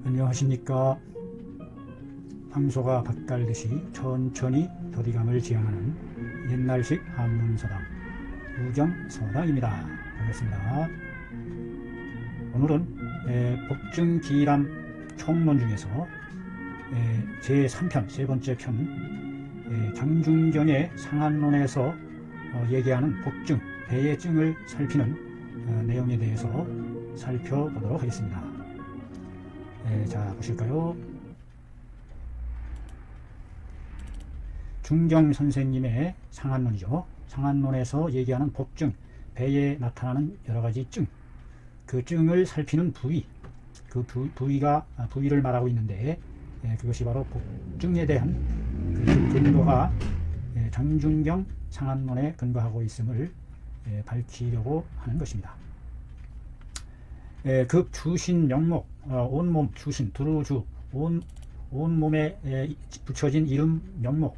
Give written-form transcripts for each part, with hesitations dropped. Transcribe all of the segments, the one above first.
안녕하십니까. 황소가 밭갈듯이 천천히 더디감을 지향하는 옛날식 한문서당 우경서당입니다. 반갑습니다. 오늘은 복증기람 총론 중에서 제3편 세 번째 편 장중경의 상한론에서 얘기하는 복증, 배의증을 살피는 내용에 대해서 살펴보도록 하겠습니다. 자, 보실까요? 중경 선생님의 상한론이죠. 상한론에서 얘기하는 복증, 배에 나타나는 여러가지 증, 그 증을 살피는 부위, 그 부위를 말하고 있는데 그것이 바로 복증에 대한 그 근거가 장중경 상한론에 근거하고 있음을 밝히려고 하는 것입니다. 그 주신 명목, 온몸 주신, 두루주, 온몸에 붙여진 이름 명목,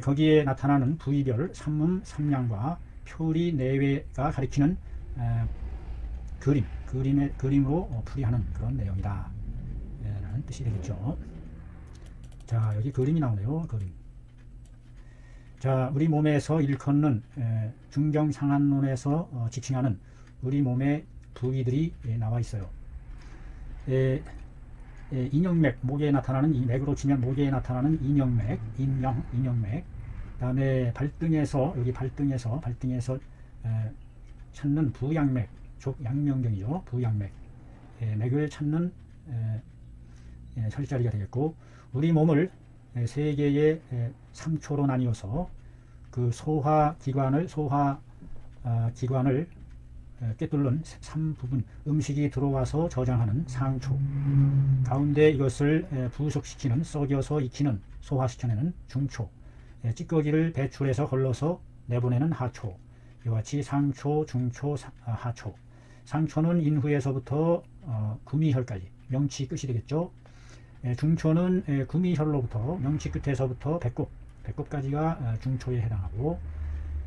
거기에 나타나는 부위별 삼문, 삼량과 표리 내외가 가리키는 그림으로 풀이하는 그런 내용이다 라는 뜻이 되겠죠. 자, 여기 그림이 나오네요. 그림. 자, 우리 몸에서 일컫는 중경상한론에서 지칭하는 우리 몸의 부위들이 나와 있어요. 인형맥, 목에 나타나는 이 맥으로 치면 목에 나타나는 인형맥, 인형맥. 그다음에 발등에서 찾는 부양맥, 족 양명경이죠. 부양맥. 맥을 찾는 혈자리가 되겠고, 우리 몸을 세 개의 3초로 나뉘어서 그 소화 기관을 꿰뚫는 3부분, 음식이 들어와서 저장하는 상초, 가운데 이것을 부속시키는, 썩여서 익히는, 소화시켜내는 중초, 찌꺼기를 배출해서 걸러서 내보내는 하초, 이와 같이 상초, 중초, 하초. 상초는 인후에서부터 구미혈까지, 명치 끝이 되겠죠. 중초는 구미혈로부터 명치 끝에서부터 배꼽까지가 중초에 해당하고,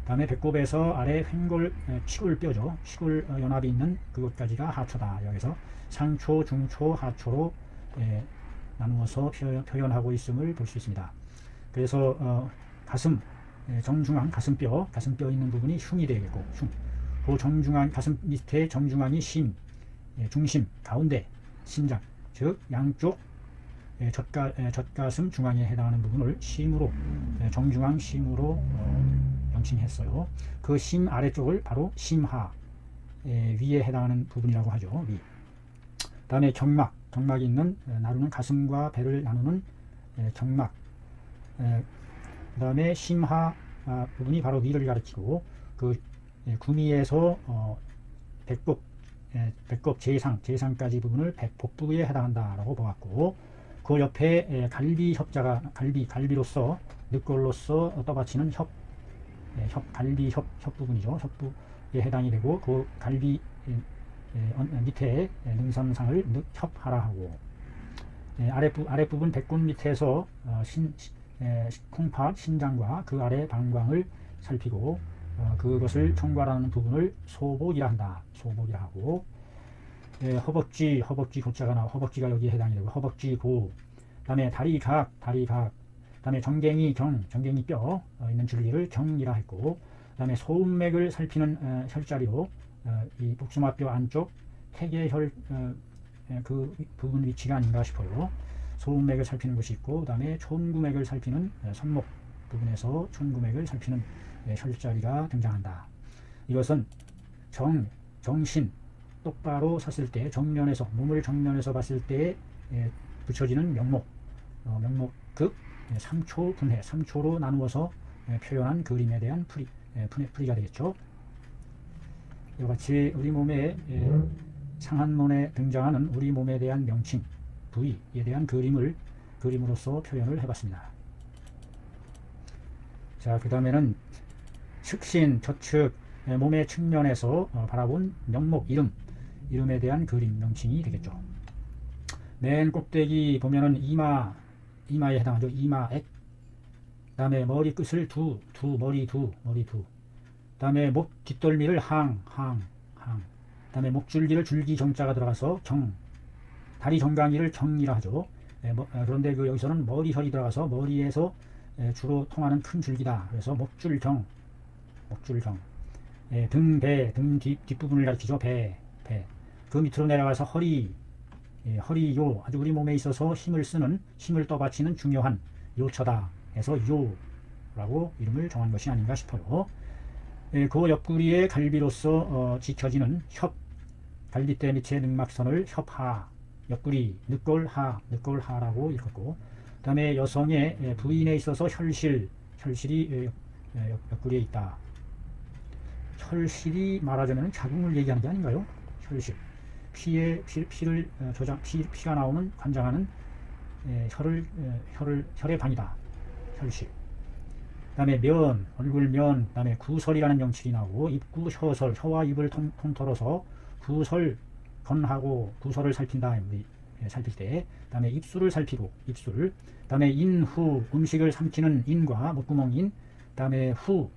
다음에 배꼽에서 아래 횡골, 치골뼈죠. 치골 연합이 있는 그것까지가 하초다. 여기서 상초, 중초, 하초로 나누어서 표현하고 있음을 볼 수 있습니다. 그래서 가슴, 정중앙, 가슴뼈 있는 부분이 흉이 되겠고, 그 정중앙, 가슴 밑에 정중앙이 심, 중심, 가운데 신장, 즉 양쪽 젖가슴 중앙에 해당하는 부분을 심으로, 정중앙 심으로 명칭했어요. 그 심 아래쪽을 바로 심하, 위에 해당하는 부분이라고 하죠. 위. 다음에 경막이 있는, 나누는 가슴과 배를 나누는 경막. 그 다음에 심하 부분이 바로 위를 가리키고, 그 구미에서 배꼽 재상까지 부분을 복부에 해당한다라고 보았고, 그 옆에 갈비협자가 갈비로서 늑골로서 떠받치는 갈비협 부분이죠. 협부에 해당이 되고, 그 갈비 밑에 능선상을 협하라 하고, 아랫부분 배꼽 밑에서 콩팥 신장과 그 아래 방광을 살피고, 그것을 총괄하는 부분을 소복이라 한다. 소복이라 하고, 허벅지 고자가 나와, 허벅지가 여기에 해당이 되고, 허벅지 고, 다음에 다리각, 다음에 정갱이 뼈 있는 줄기를 경이라 했고, 다음에 소음맥을 살피는 혈자리로 이 복숭아뼈 안쪽 태계혈 그 부분 위치가 아닌가 싶어요. 소음맥을 살피는 것이 있고, 다음에 촌구맥을 살피는 손목 부분에서 촌구맥을 살피는 혈자리가 등장한다. 이것은 정신 똑바로 섰을 때, 몸을 정면에서 봤을 때 붙여지는 명목, 극 3초 분해, 3초로 나누어서 표현한 그림에 대한 풀이가 되겠죠. 이와 같이 우리 몸의 상한론에 등장하는 우리 몸에 대한 명칭, 부위에 대한 그림으로서 표현을 해봤습니다. 자, 그 다음에는 측신, 저측, 몸의 측면에서 바라본 명목, 이름에 대한 그림, 명칭이 되겠죠. 맨 꼭대기 보면은 이마에 해당하죠. 이마액. 다음에 머리 끝을 머리 두. 다음에 목 뒷덜미를 항. 다음에 목줄기를 줄기 정자가 들어가서 다리 정강이를 정이라 하죠. 그런데 여기서는 머리혈이 들어가서 머리에서 주로 통하는 큰 줄기다. 그래서 목줄경. 등, 배, 등 뒷부분을 가리키죠. 배. 그 밑으로 내려가서 허리, 허리요. 아주 우리 몸에 있어서 힘을 떠받치는 중요한 요처다 해서 요라고 이름을 정한 것이 아닌가 싶어요. 그 옆구리의 갈비로서 지켜지는 협, 갈비대 밑에 늑막선을 협하, 옆구리, 늑골하라고 읽었고, 그 다음에 여성의 부인에 있어서 혈실이 옆구리에 있다. 혈실이 말하자면 자궁을 얘기하는 게 아닌가요? 혈실. 피가 나오는 관장하는 혈의 방이다. 혈실. 그 다음에 면, 얼굴면, 그 다음에 구설이라는 명칭이 나오고, 입구, 혀설, 혀와 입을 통틀어서 구설, 건하고 구설을 살핀다. 살필 때. 그 다음에 입술을 살피고, 입술. 그 다음에 인후, 음식을 삼키는 인과 목구멍인. 그 다음에 후,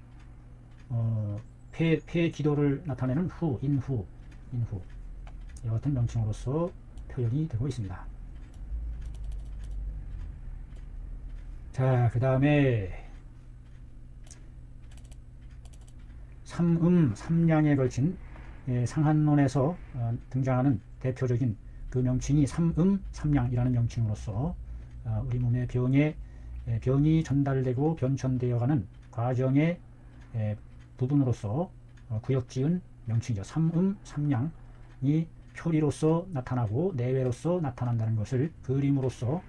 폐 기도를 나타내는 후, 인후. 이와 같은 명칭으로서 표현이 되고 있습니다. 자, 그 다음에 삼양에 걸친 상한론에서 등장하는 대표적인 그 명칭이 삼양이라는 명칭으로서 우리 몸의 병이 전달되고 변천되어 가는 과정의 부분으로서 구역지은 명칭이죠. 삼양이 표리로서 나타나고 내외로서 나타난다는 것을 그림으로서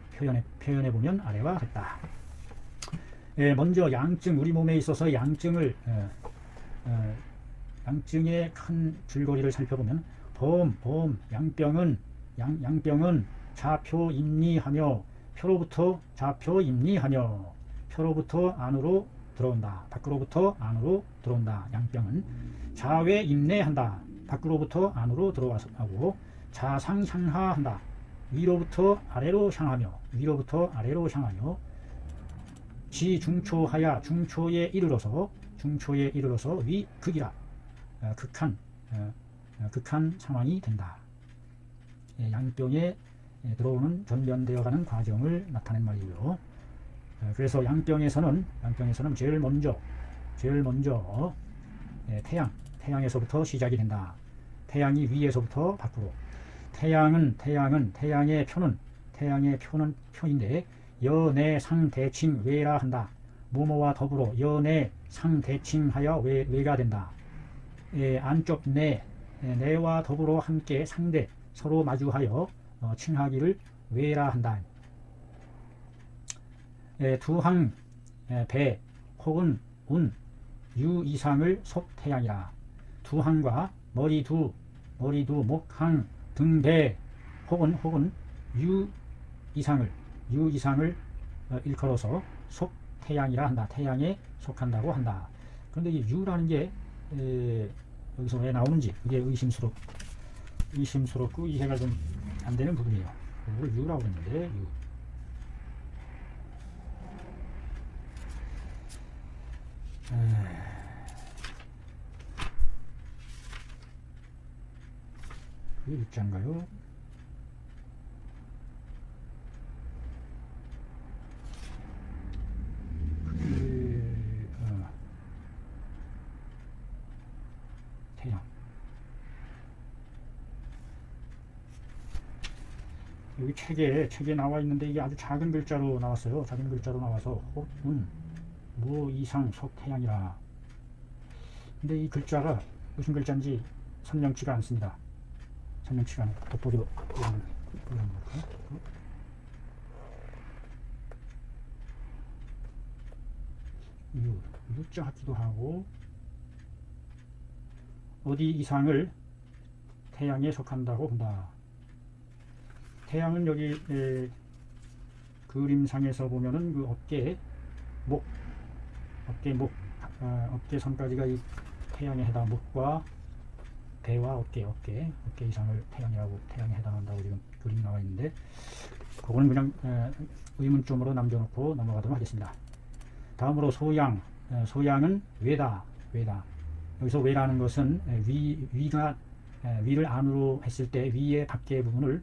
표현해 보면 아래와 같다. 먼저 양증, 우리 몸에 있어서 양증의 큰 줄거리를 살펴보면 양병은 좌표임리하며 표로부터 좌표임리하며 표로부터 안으로 들어온다. 밖으로부터 안으로 들어온다. 양병은 좌외임내한다. 밖으로부터 안으로 들어와서 좌상향하한다. 위로부터 아래로 향하며 지중초하야 중초에 이르러서 위극이라 극한 상황이 된다. 양병에 들어오는 전변되어가는 과정을 나타낸 말이고요. 그래서 양병에서는 제일 먼저 태양에서부터 시작이 된다. 태양이 위에서부터 밖으로. 태양의 표인데 여내 상대칭 외라 한다. 모모와 더불어 여내 상대칭하여 외가 된다. 안쪽 내와 더불어 함께 상대 서로 마주하여 칭하기를 외라 한다. 두항 배 혹은 유 이상을 속태양이라. 두항과 머리두 목항 등배 혹은 유 이상을 일컬어서 속태양이라 한다. 태양에 속한다고 한다. 그런데 이 유라는 게 여기서 왜 나오는지 이게 의심스럽고 이해가 좀 안 되는 부분이에요. 이걸 유라고 했는데 그게 육자인가요? 태양. 여기 책에 나와 있는데 이게 아주 작은 글자로 나왔어요. 작은 글자로 나와서 혹은 무 이상 속태양이라. 근데 이 글자가 무슨 글자인지 선명치가 않습니다. 선명치가 않고 돋보기도 유자 같기도 하고 어디 이상을 태양에 속한다고 본다. 태양은 여기 그림상에서 보면은 그 어깨선까지가 이 태양에 해당. 목과 배와 어깨 이상을 태양에 해당한다고 지금 그림이 나와 있는데, 그거는 그냥 의문점으로 남겨놓고 넘어가도록 하겠습니다. 다음으로 소양은 외다. 여기서 외라는 것은 위를 안으로 했을 때 위의 밖의 부분을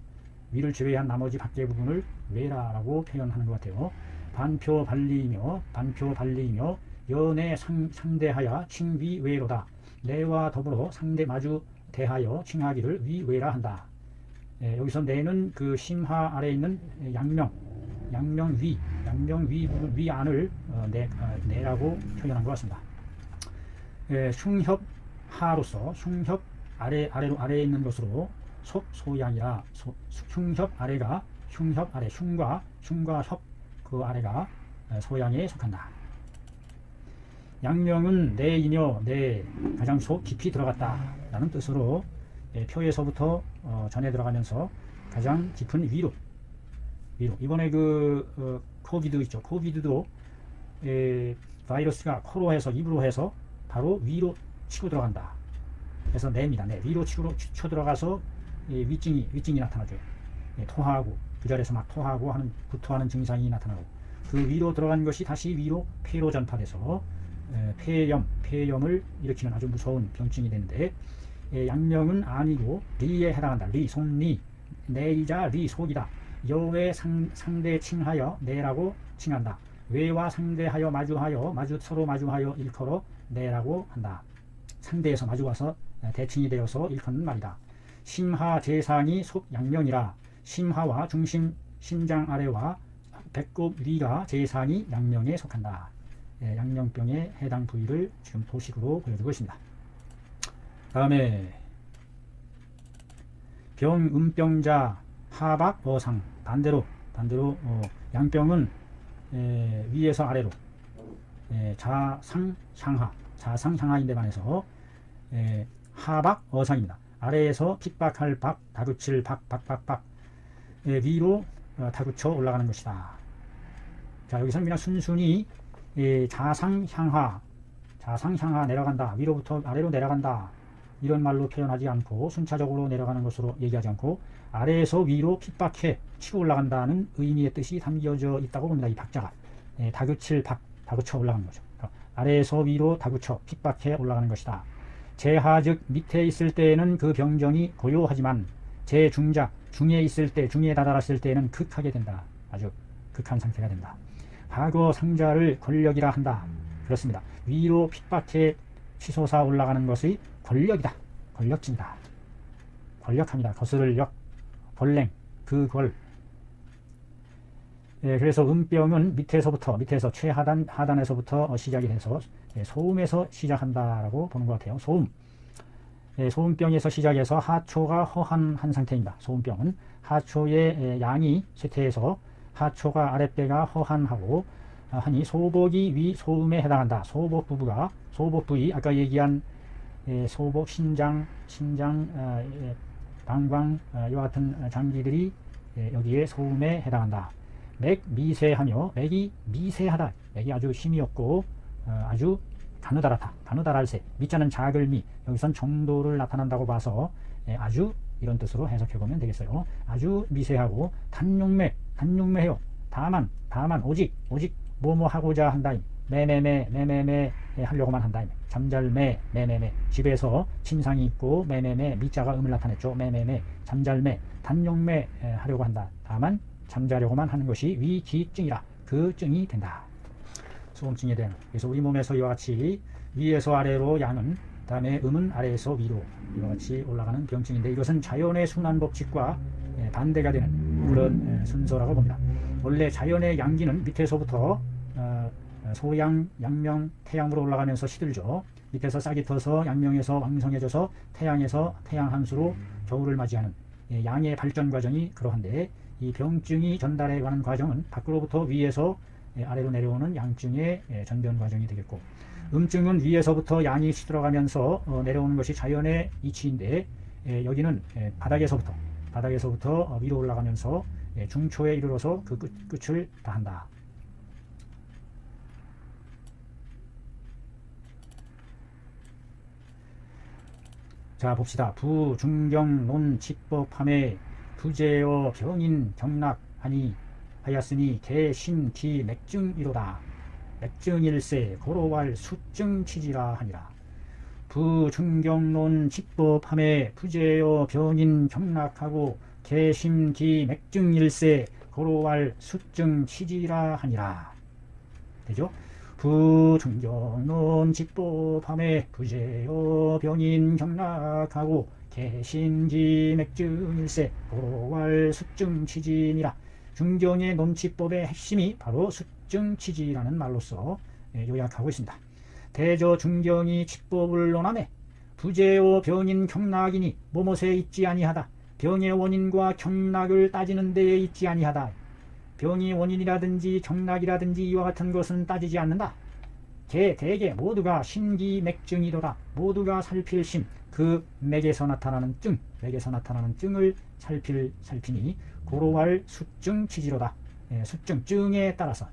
위를 제외한 나머지 밖의 부분을 외라라고 표현하는 것 같아요. 반표 발리이며 연애 상대하여 칭위 외로다. 내와 더불어 상대 마주 대하여 칭하기를 위외라 한다. 여기서 내는 그 심하 아래에 있는 양명 위 안을 내라고 표현한 것 같습니다. 흉협 하로서 흉협 아래에 있는 것으로 소양이라 흉협 아래가 흉협 아래 흉과 협 그 아래가 소양에 속한다. 양명은 내이며 내 가장 속 깊이 들어갔다 라는 뜻으로 표에서부터 전에 들어가면서 가장 깊은 위로 이번에 그 코비드 있죠. 코비드도 바이러스가 코로 해서 입으로 해서 바로 위로 치고 들어간다. 그래서 내입니다. 위로 치고 들어가서 위증이 나타나죠. 토하고 그 자리에서 막 토하고 하는 구토하는 증상이 나타나고 그 위로 들어간 것이 다시 위로 폐로 전파돼서 폐염을 일으키는 아주 무서운 병증이 되는데 양명은 아니고 리에 해당한다. 손리 내이자 리 속이다. 여외 상대 칭하여 내라고 칭한다. 외와 상대하여 서로 마주하여 일컬어 내라고 한다. 상대에서 마주와서 대칭이 되어서 일컫는 말이다. 심하 재상이 속 양명이라. 심하와 중심 심장 아래와 배꼽 위가 재상이 양명에 속한다. 양명병에 해당 부위를 지금 도식으로 보여주고 있습니다. 다음에 병음병자 하박 어상 반대로 양병은 위에서 아래로 자상향하인데 반해서 하박 어상입니다. 아래에서 핍박할 박 다그칠 박박박박 위로 다그쳐 올라가는 것이다. 자, 여기서 그냥 순순히 자상향하 내려간다. 위로부터 아래로 내려간다. 이런 말로 표현하지 않고 순차적으로 내려가는 것으로 얘기하지 않고 아래에서 위로 핍박해 치고 올라간다는 의미의 뜻이 담겨져 있다고 봅니다. 이 박자가 다그칠 다그쳐 올라가는 거죠. 아래에서 위로 다그쳐 핍박해 올라가는 것이다. 재하 즉 밑에 있을 때에는 그 병정이 고요하지만 재중자 중에 있을 때 중에 다다랐을 때에는 극하게 된다. 아주 극한 상태가 된다. 과거 상자를 권력이라 한다. 그렇습니다. 위로 핍박해 치솟아 올라가는 것이 권력이다. 권력진이다. 권력합니다. 거스를 역 권랭 그걸 그래서 음병은 밑에서 최하단에서부터 시작이 돼서 소음에서 시작한다라고 보는 것 같아요. 소음병에서 시작해서 하초가 허한 한 상태입니다. 소음병은 하초의 양이 쇠퇴해서 하초가 아랫배가 허한하고 하니 소복이 위 소음에 해당한다. 소복 부위 아까 얘기한 소복 신장 방광 이와 같은 장기들이 여기에 소음에 해당한다. 맥 미세하며 맥이 미세하다. 맥이 아주 힘이 없고 아주 가느다랄세 미자는 작을 미 여기선 정도를 나타난다고 봐서 아주 이런 뜻으로 해석해보면 되겠어요. 아주 미세하고 단용매해요. 다만 오직 뭐뭐 하고자 한다임. 매매매 하려고만 한다임. 잠잘매 매매매 집에서 침상이 있고 매매매 미자가 음을 나타냈죠. 매매매 잠잘매 단용매 하려고 한다. 다만 잠자려고만 하는 것이 위기증이라 그 증이 된다. 소음증에 대한. 그래서 우리 몸에서 이와 같이 위에서 아래로 양은 다음에 음은 아래에서 위로 이와 같이 올라가는 병증인데 이것은 자연의 순환 법칙과 반대가 되는 그런 순서라고 봅니다. 원래 자연의 양기는 밑에서부터 소양, 양명, 태양으로 올라가면서 시들죠. 밑에서 싹이 터서 양명에서 왕성해져서 태양에서 태양함수로 겨울을 맞이하는 양의 발전 과정이 그러한데 이 병증이 전달해 가는 과정은 밖으로부터 위에서 아래로 내려오는 양증의 전변 과정이 되겠고 음증은 위에서부터 양이 시들어가면서 내려오는 것이 자연의 이치인데 여기는 바닥에서부터 위로 올라가면서 중초에 이르러서 그 끝을 다한다. 자 봅시다. 부, 중경, 논, 직법함에 부재어 병인 경락하니 하였으니 개, 신, 기, 맥증이로다. 맥증일세 고로왈 수증 치지라 하니라. 부, 중경, 논, 직법함에 부재어 병인 경락하고 개심기 맥증일세 고로왈 수증 치지라 하니라. 되죠? 부중경론 직보밤에 부재여 병인 경락하고 개심기 맥증일세 고로왈 수증 치지니라. 중경의 논치법의 핵심이 바로 수증치지라는 말로서 요약하고 있습니다. 대저 중경이 치법을 논하매 부재요 병인 경락이니 뭐뭇에 있지 아니하다. 병의 원인과 경락을 따지는 데에 있지 아니하다. 병이 원인이라든지 경락이라든지 이와 같은 것은 따지지 않는다. 대개 모두가 신기맥증이더라. 모두가 살필 심, 그 맥에서 나타나는 증을 살피니 고로왈 수증 치지로다. 수증, 증에 따라서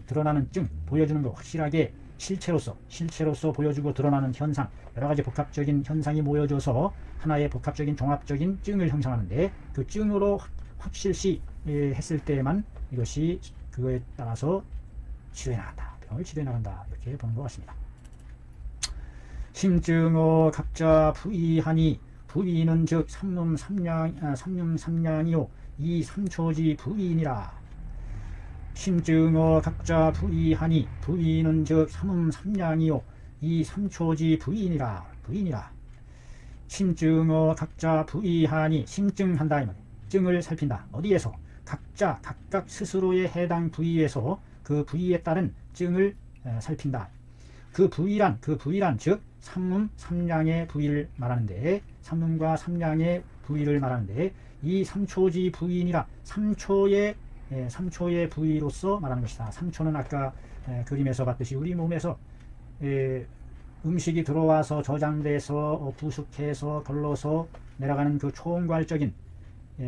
드러나는 증, 보여주는 거 확실하게 실체로서 보여주고 드러나는 현상, 여러가지 복합적인 현상이 모여져서 하나의 복합적인 종합적인 증을 형성하는데, 그 증으로 확실시 했을 때에만 이것이 그거에 따라서 치료해 나간다, 병을 치료해 나간다, 이렇게 보는 것 같습니다. 심증어 각자 부의하니, 부의는 즉 삼lum삼량이요 이 삼초지 부의니라. 심증어 각자 부의하니, 부의는 즉 삼lum삼량이요 이 삼초지 부의니라. 심증어 각자 부의하니, 심증한다 이 말이에요. 증을 살핀다. 어디에서? 각각 스스로의 해당 부위에서 그 부위에 따른 증을 살핀다. 그 부위란 즉 삼lum삼량의 부위를 말하는데, 삼lum과 삼량의 부위를 말하는데, 이 삼초지 부위니라. 삼초의 부위로서 말하는 것이다. 삼초는 아까 그림에서 봤듯이 우리 몸에서 음식이 들어와서 저장돼서 부숙해서 걸러서 내려가는 그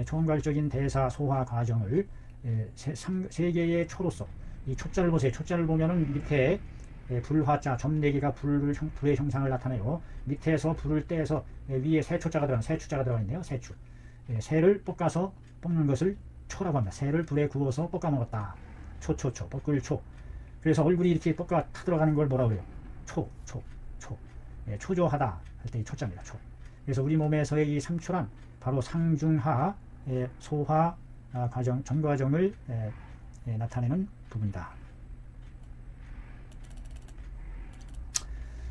총괄적인 대사 소화 과정을 세 개의 초로서, 이 초자를 보세요. 초자를 보면은 밑에 불화자 점 4개가 불의 형상을 나타내요. 밑에서 불을 떼서 위에 세초자가 들어가 있네요. 세추. 새를 볶아서 볶는 것을 초라고 합니다. 새를 불에 구워서 볶아 먹었다. 볶을 초. 그래서 얼굴이 이렇게 볶아 타들어가는 걸 뭐라고 그래요? 초조하다 할 때 이 초자입니다. 초. 그래서 우리 몸에서의 이 삼초란 바로 상중하 소화 과정, 전 과정을 나타내는 부분이다.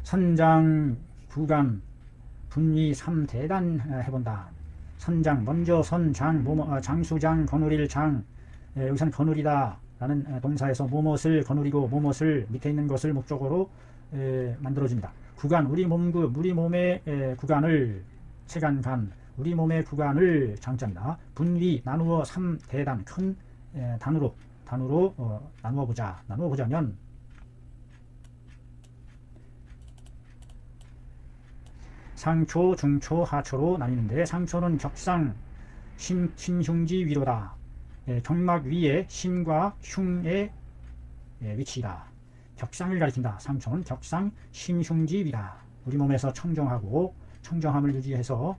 선장, 구간, 분위 3대단 해본다. 선장, 먼저 선장, 장수장, 거느릴 장. 여기서는 거느리다 라는 동사에서 무엇을 거느리고 무엇을 밑에 있는 것을 목적으로 만들어줍니다. 구간, 우리 몸의 구간을, 체간간, 우리 몸의 구간을 장자입니다. 분위, 나누어 3대단, 큰 단으로 나누어 보자면 상초, 중초, 하초로 나뉘는데, 상초는 격상, 심흉지 위로다. 경막 위에 심과 흉의 위치이다. 격상을 가리킨다. 상초는 격상, 심흉지 위다. 우리 몸에서 청정함을 유지해서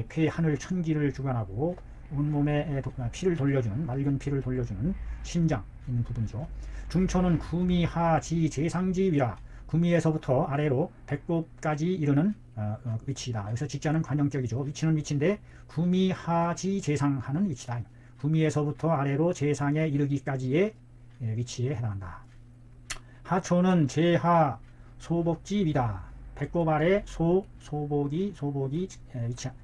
폐 하늘 천기를 주관하고 온몸에 피를 돌려주는, 맑은 피를 돌려주는 심장 있는 부분이죠. 중초는 구미하지 재상지 위라. 구미에서부터 아래로 배꼽까지 이르는 위치이다. 여기서 직자는 관용격이죠. 위치는 위치인데 구미하지 재상하는 위치다. 구미에서부터 아래로 재상에 이르기까지의 위치에 해당한다. 하초는 재하 소복지 위다. 배꼽 아래 소복이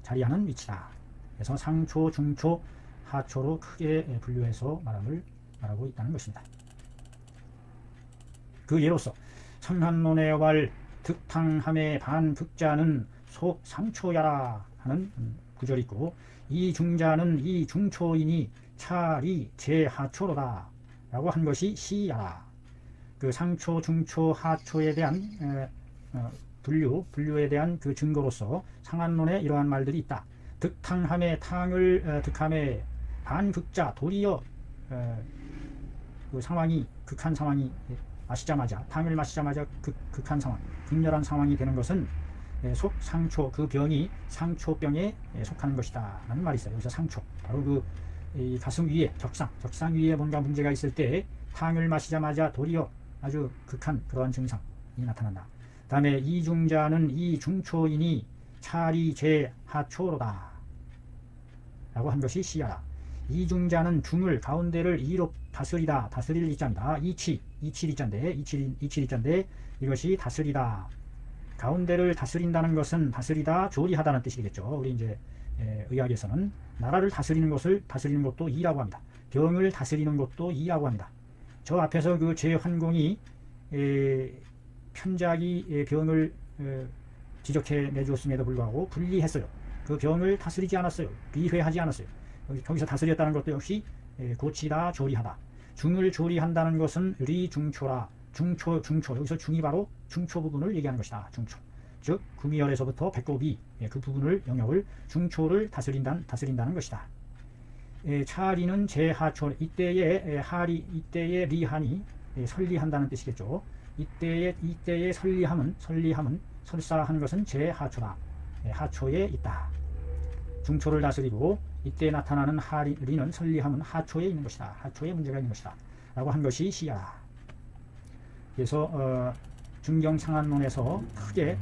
자리하는 위치다. 그래서 상초, 중초, 하초로 크게 분류해서 말하고 있다는 것입니다. 그 예로서 성한론의 왈 득탕함의 반극자는 속 상초야라 하는 구절이 있고, 이 중자는 이 중초이니 차리 제하초로다 라고 한 것이 시야라. 그 상초, 중초, 하초에 대한 분류에 대한 그 증거로서 상한론에 이러한 말들이 있다. 득탕함의 득함의 반극자, 도리어 그 상황이, 극한 상황이 탕을 마시자마자 극한 상황, 극렬한 상황이 되는 것은 속 상초, 그 병이 상초병에 속하는 것이다 라는 말이 있어요. 여기서 상초, 바로 이 가슴 위에 격상 위에 뭔가 문제가 있을 때 탕을 마시자마자 도리어 아주 극한 그러한 증상이 나타난다. 다음에 이중자는 이 중초이니 차리 제 하초로다. 라고 한 것이 시야라. 이중자는 중을 가운데를 이로 다스리다. 다스릴 이자입니다. 이칠이자인데 이것이 다스리다. 가운데를 다스린다는 것은 다스리다, 조리하다는 뜻이겠죠. 우리 이제 의학에서는 나라를 다스리는 것도 이라고 합니다. 병을 다스리는 것도 이라고 합니다. 저 앞에서 그 제환공이 편작이 병을 지적해 내주었음에도 불구하고 불리했어요. 그 병을 다스리지 않았어요. 비회하지 않았어요. 거기서 다스렸다는 것도 역시 고치다, 조리하다. 중을 조리한다는 것은 리중초라. 중초. 여기서 중이 바로 중초 부분을 얘기하는 것이다. 중초. 즉 구미열에서부터 배꼽이 그 부분을, 영역을, 중초를 다스린다는 것이다. 차리는 제하초. 이때의 리한이 설리한다는 뜻이겠죠. 이때의 설리함은 설사한 것은 제하초다. 하초에 있다. 중초를 다스리고 이때 나타나는 리는 설리함은 하초에 있는 것이다. 하초에 문제가 있는 것이다. 라고 한 것이 시야다. 그래서 중경상한론에서 크게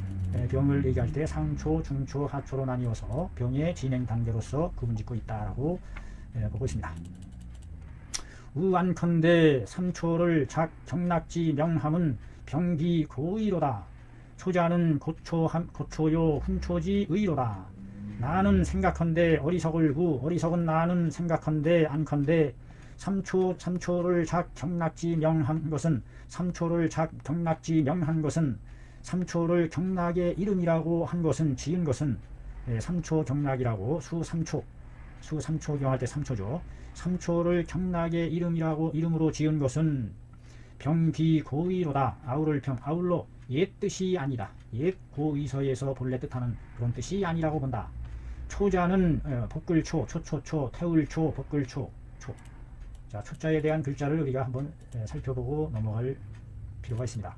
병을 얘기할 때 상초, 중초, 하초로 나뉘어서 병의 진행 단계로서 구분짓고 있다라고 보고 있습니다. 우안컨대 삼초를 경락지 명함은 병기 고의로다. 초자는 고초요 훈초지 의로다. 나는 생각컨대 어리석을 어리석은 나는 생각컨대 안컨대 삼초를 경락지 명한 것은 삼초를 경락지 명한 것은 삼초를 경락의 이름이라고 한 것은 지은 것은 삼초 경락이라고 수삼초 경할 때 삼초죠. 삼초를 경락의 이름으로 지은 것은 병기 고의로다. 아울러 옛 뜻이 아니다. 옛 고의서에서 본래 뜻하는 그런 뜻이 아니라고 본다. 초자는 복글초, 초초초, 태울초, 복글초, 초. 자, 초자에 대한 글자를 우리가 한번 살펴보고 넘어갈 필요가 있습니다.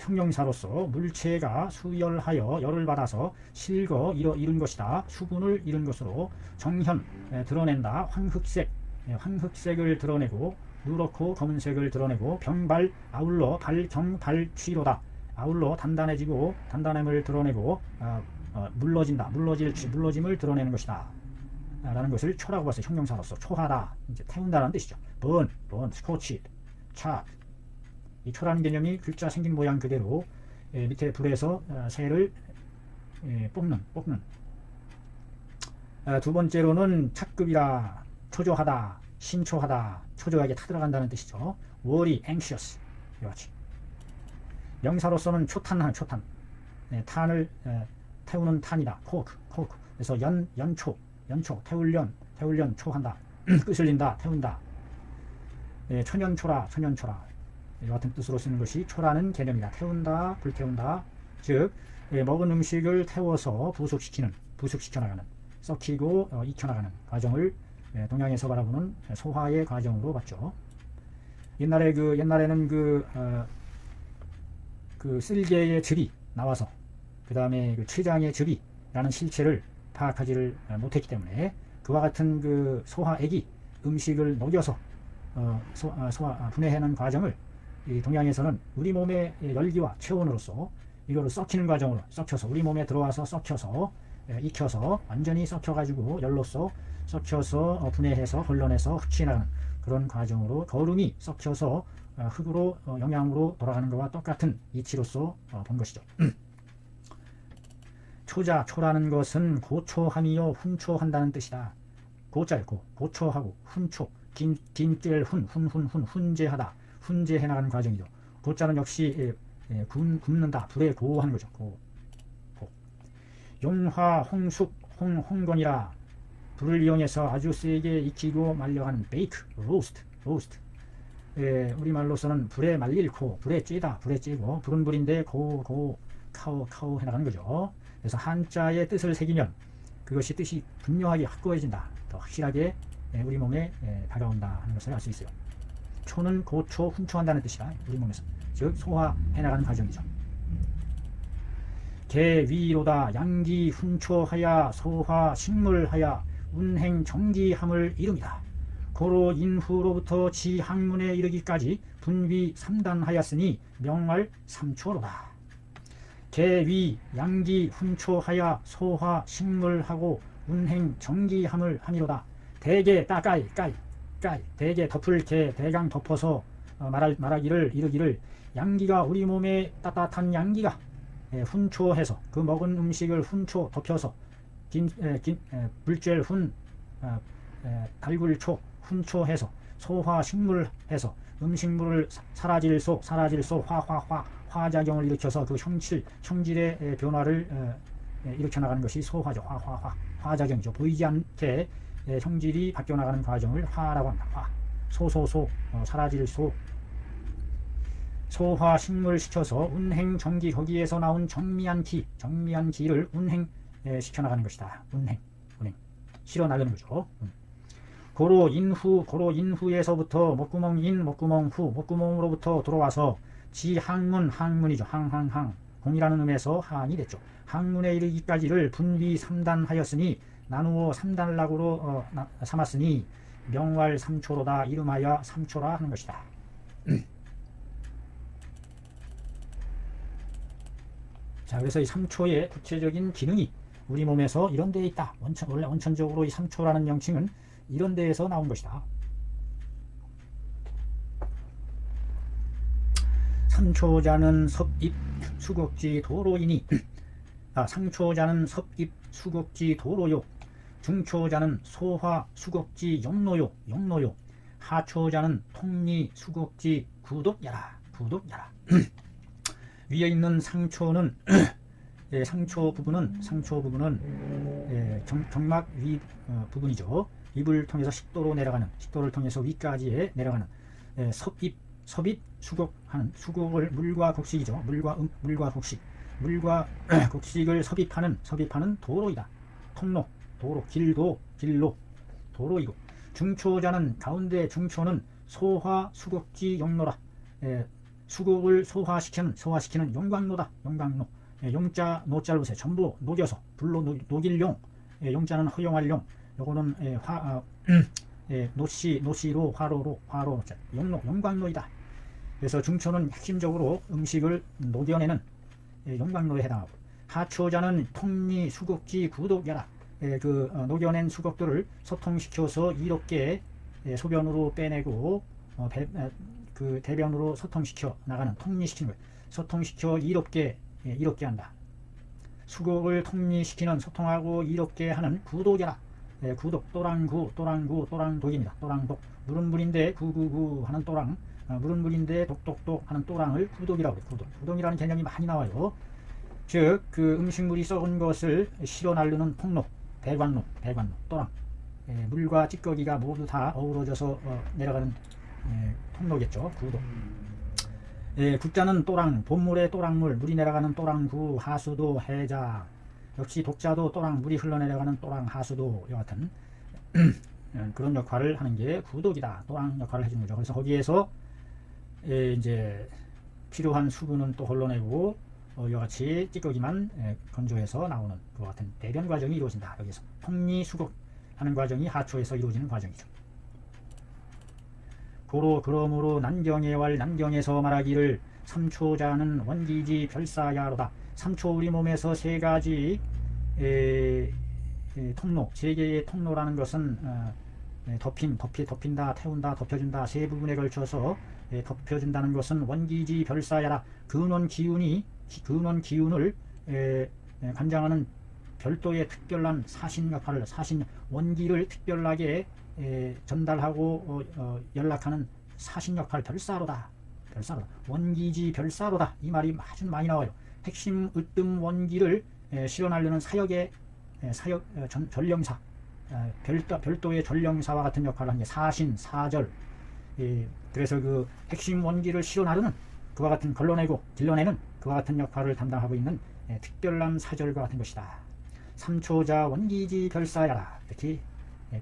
형용사로서 물체가 수열하여 열을 받아서 실거 이룬 것이다. 수분을 이룬 것으로 정현 드러낸다. 황흑색을 드러내고 누렇고 검은색을 드러내고 병발 아울러 발경발취로다. 아울러 단단해지고 단단함을 드러내고 물러짐을 드러내는 것이다. 라는 것을 초라고 봤어요. 형용사로서 초하다, 이제 태운다는 뜻이죠. 번, 스코치, 차. 이 초라는 개념이 글자 생긴 모양 그대로 밑에 불에서 새를 뽑는. 두 번째로는 착급이라. 초조하다, 신초하다, 초조하게 타들어간다는 뜻이죠. worry, anxious. 이같이. 명사로서는 초탄. 탄을 태우는 탄이다. 코크. 그래서 연초, 태울련, 초한다. 끄슬린다, 태운다. 천연초라. 이와 같은 뜻으로 쓰는 것이 초라는 개념이다. 태운다, 불태운다. 즉 먹은 음식을 태워서 부숙시켜나가는, 썩히고 익혀나가는 과정을 동양에서 바라보는 소화의 과정으로 봤죠. 옛날에는 그 쓸개의 즙이 나와서 그 다음에 그 췌장의 즙이라는 실체를 파악하지를 못했기 때문에 그와 같은 그 소화액이 음식을 녹여서 분해하는 과정을 이 동양에서는 우리 몸의 열기와 체온으로서 이거를 썩히는 과정으로 썩혀서 우리 몸에 들어와서 썩혀서 익혀서 완전히 썩혀가지고 열로서 썩혀서 분해해서 걸러내서 흡취하는 그런 과정으로 거름이 썩혀서 흙으로 영양으로 돌아가는 것과 똑같은 이치로서 본 것이죠. 초라는 것은 고초함이요 훈초한다는 뜻이다. 고자요 고초하고 훈초 긴뜰 훈제하다, 훈제해 나가는 과정이죠. 고자는 역시 굽는다, 불에 고하는 거죠. 고. 용화 홍숙 홍건이라. 불을 이용해서 아주 세게 익히고 말려하는 베이크, 로스트. 우리말로서는 불에 말릴 불에 쬐고 불은 불인데 카오 해나가는 거죠. 그래서 한자의 뜻을 새기면 그것이 뜻이 분명하게 확고해진다. 더 확실하게 우리 몸에 다가온다 하는 것을 알 수 있어요. 초는 고초, 훈초한다는 뜻이다. 우리 몸에서. 즉 소화해나가는 과정이죠. 개위로다. 양기 훈초하야 소화 식물하야 운행 정기함을 이룹니다. 고로 인후로부터 지학문에 이르기까지 분위 3단하였으니 명할 3초로다. 개위 양기 훈초하야 소화 식물하고 운행 정기함을 함이로다. 대개 따까이 까이 대개 덮을 개 대강 덮어서 말하기를 이르기를 양기가 우리 몸에 따뜻한 양기가 훈초해서 그 먹은 음식을 훈초 덮여서 불쬐 훈 달굴초 훈초해서 소화 식물해서 음식물을 사라질 소 화작용을 일으켜서 그 형질의 변화를 일으켜 나가는 것이 소화죠. 화작용이죠. 보이지 않게 형질이 바뀌어 나가는 과정을 화라고 합니다. 사라질 소화 식물 시켜서 운행 정기 거기에서 나온 정미한 기를 운행 시켜 나가는 것이다. 운행 실어 나가는 거죠. 고로 인후에서부터 목구멍 후 목구멍으로부터 들어와서 지 항문이죠. 공이라는 음에서 항이 됐죠. 항문에 이르기까지를 분비 3단 하였으니 나누어 3단락으로 삼았으니 명활 3초로다 이름하여 3초라 하는 것이다. 자, 그래서 이 3초의 구체적인 기능이 우리 몸에서 이런 데에 있다. 원래 원천적으로 이 3초라는 명칭은 이런 데에서 나온 것이다. 3초자는 섭입 수곡지 도로이니 상초자는 섭입 수곡지 도로요. 중초자는 소화 수곡지 용노요. 하초자는 통리 수곡지 구독야라. 위에 있는 상초는 상초 부분은 경막 위 부분이죠. 입을 통해서 식도를 통해서 위까지에 내려가는 섭입 수곡하는 수곡을 물과 곡식이죠. 물과 곡식을 섭입하는 도로이다. 도로 길로 도로이고 중초자는 가운데 중초는 소화 수곡지 용노라. 수곡을 소화시키는 용광로. 용자 노자를 보세요. 전부 녹여서 불로 녹일 용. 용자는 허용할 용. 요거는 노시로 화로로 용광로이다. 그래서 중초는 핵심적으로 음식을 녹여내는 용광로에 해당하고, 하초자는 통리 수곡지 구독야라. 녹여낸 수곡들을 소통시켜서 이롭게 소변으로 빼내고 그 대변으로 소통시켜 나가는, 통리시키는 거예요. 소통시켜 이롭게 한다. 수곡을 통리시키는, 소통하고 이롭게 하는 구독이라. 구독, 또랑독입니다. 또랑독. 물은 물인데 구구구 하는 또랑, 물은 물인데 독독독 하는 또랑을 구독이라고 해요. 구독이라는 개념이 많이 나와요. 즉, 그 음식물이 썩은 것을 실어 나르는 통로, 배관로, 또랑. 물과 찌꺼기가 모두 다 어우러져서 내려가는 통로겠죠. 구독. 국자는 또랑, 본물의 또랑물, 물이 내려가는 또랑구, 하수도, 해자. 역시 독자도 또랑, 물이 흘러내려가는 또랑, 하수도 같은 그런 역할을 하는 게 구독이다. 또랑 역할을 해주는 거죠. 그래서 거기에서 이제 필요한 수분은 또 흘러내고 이와 같이 찌꺼기만 건조해서 나오는 그와 같은 대변 과정이 이루어진다. 여기서 통리수곡하는 과정이 하초에서 이루어지는 과정이죠. 그러므로 난경에서 말하기를 삼초자는 원기지 별사야로다. 3초 우리 몸에서 세 가지 통로, 세 개의 통로라는 것은 덮인다, 태운다, 덮여준다, 세 부분에 걸쳐서 덮여준다는 것은 원기지 별사야라. 근원 기운을 관장하는 별도의 특별한 사신 역할을, 원기를 특별하게 전달하고 연락하는 사신 역할, 별사로다. 원기지 별사로다. 이 말이 아주 많이 나와요. 핵심 으뜸 원기를 실현하려는 사역의 전령사, 별도의 전령사와 같은 역할을 하는 게 사신, 사절. 그래서 그 핵심 원기를 실현하려는 그와 같은 길러내는 그와 같은 역할을 담당하고 있는 특별한 사절과 같은 것이다. 삼초자 원기지 별사야라. 이렇게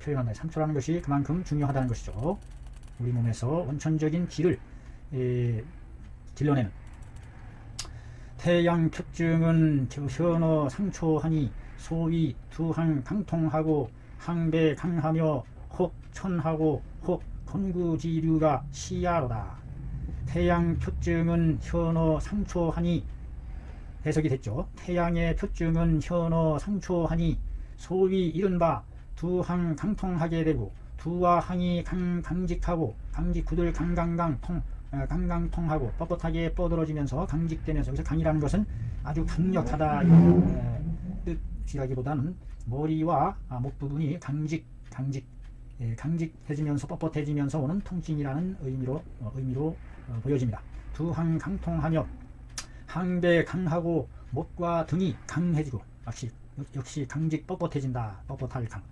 표현한다. 삼초라는 것이 그만큼 중요하다는 것이죠. 우리 몸에서 원천적인 기를 길러내는. 태양 표증은 현어 상초하니 소위 두항 강통하고 항배 강하며 혹 천하고 혹 건구지류가 시야로다. 태양 표증은 현어 상초하니 해석이 됐죠. 태양의 표증은 현어 상초하니 소위 이른바 두항 강통하게 되고 두와 항이 강직하고 강직구들 강강통하고 뻣뻣하게 뻗어지면서 강직되면서, 여기서 강이라는 것은 아주 강력하다 이런 뜻이라기보다는 머리와 목 부분이 강직해지면서 뻣뻣해지면서 오는 통증이라는 의미로 보여집니다. 두항 강통하며 항배 강하고 목과 등이 강해지고 역시 강직 뻣뻣해진다. 뻣뻣할 강.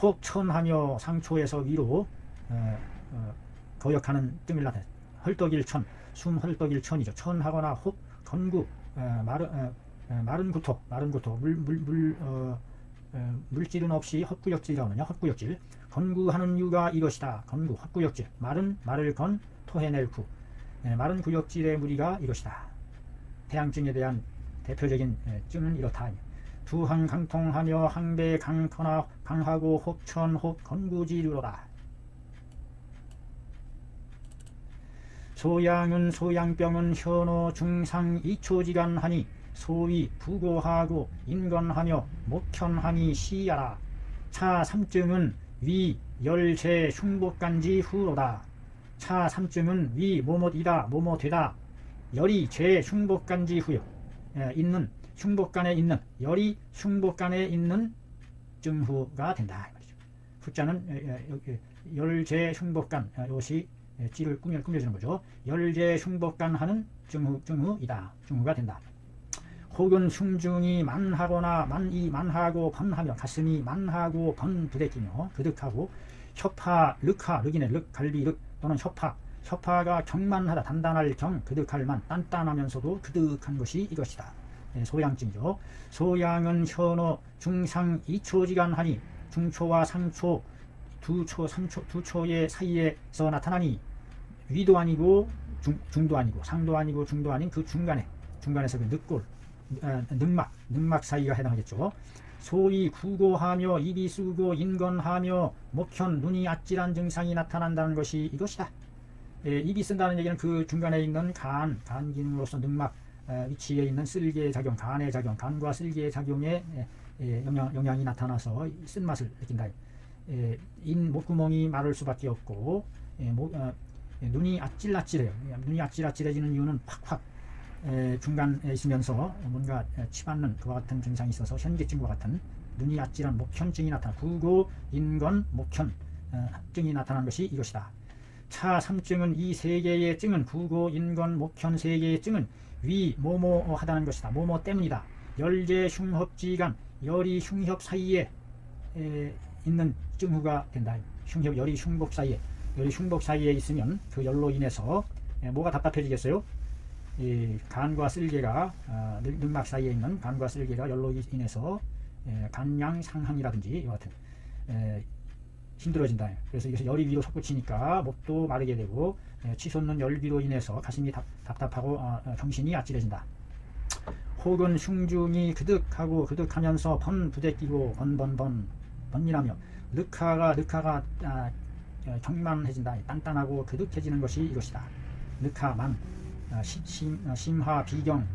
혹천하며 상초에서 위로 거역하는 뜸을 나타내 헐떡일천, 숨 헐떡일천이죠. 천하거나 혹 건구 마른 구토 물질은 없이 헛구역질이라고 하느냐. 헛구역질. 건구하는 이유가 이것이다. 건구 헛구역질. 말을 건 토해낼 구. 마른 구역질의 무리가 이것이다. 태양증에 대한 대표적인 증은 이렇다. 두항 강통하며 항배 강하고 혹천 혹 건구지류로다. 소양은 소양병은 현어 중상 이초지간하니 소위 부고하고 인건하며 목현하니 시야라. 차 삼증은 위 열제 흉복간지 후로다. 차 삼증은 위 뭐뭐이다 뭐뭐되다 열이 제 흉복간지 후요. 있는 흉복간에 있는 열이 흉복간에 있는 증후가 된다. 후자는 열제 흉복간, 이것이 찌를 꾸며주는 거죠. 열제 흉복간 하는 증후이다. 증후가 된다. 혹은 흉중이 만하거나 만하고 번하며 가슴이 만하고 번 부대끼며 그득하고 혀파 륵이네. 갈비 륵 또는 혀파가 경만하다. 단단할 경, 그득할 만, 단단하면서도 그득한 것이 이것이다. 소양증이죠. 소양은 현어 중상 이초지간하니 중초와 상초 두 초의 사이에서 나타나니 위도 아니고 중도 아니고 상도 아니고 중도 아닌 그 중간에서 그 늑골 늑막 사이가 해당하겠죠. 소위 구고하며 입이 쓰고 인건하며 목현 눈이 아찔한 증상이 나타난다는 것이 이것이다. 입이 쓴다는 얘기는 그 중간에 있는 간 기능으로서 늑막 위치에 있는 쓸개의 작용, 간의 작용, 간과 쓸개의 작용에 영향이 나타나서 쓴맛을 느낀다. 목구멍이 마를 수밖에 없고 눈이 아찔아찔해요. 눈이 아찔아찔해지는 이유는 팍팍 중간에 있으면서 뭔가 치받는 그와 같은 증상이 있어서 현기증과 같은 눈이 아찔한 목현증이 나타나 구고 인건 목현 증이 나타난 것이 이것이다. 차 삼증은 이 세 개의 증은 구고 인건 목현 세 개의 증은 위 뭐뭐 하다는 것이다. 뭐뭐 때문이다. 열제 흉협지간 열이 흉협 사이에 있는 증후가 된다. 열이 흉복 사이에 있으면 그 열로 인해서 뭐가 답답해지겠어요? 이 간과 쓸개가 늑막 사이에 있는 간과 쓸개가 열로 인해서 간양 상항이라든지 이와 같은 힘들어진다. 그래서 이것이 열이 위로 솟구치니까 목도 마르게 되고 치솟는 열비로 인해서 가슴이 답답하고 정신이 아찔해진다. 혹은 흉중이 그득하면서 번 부대끼고 번이라며 늑하가 경만해진다. 단단하고 그득해지는 것이 이것이다. 늑하만 심하 비경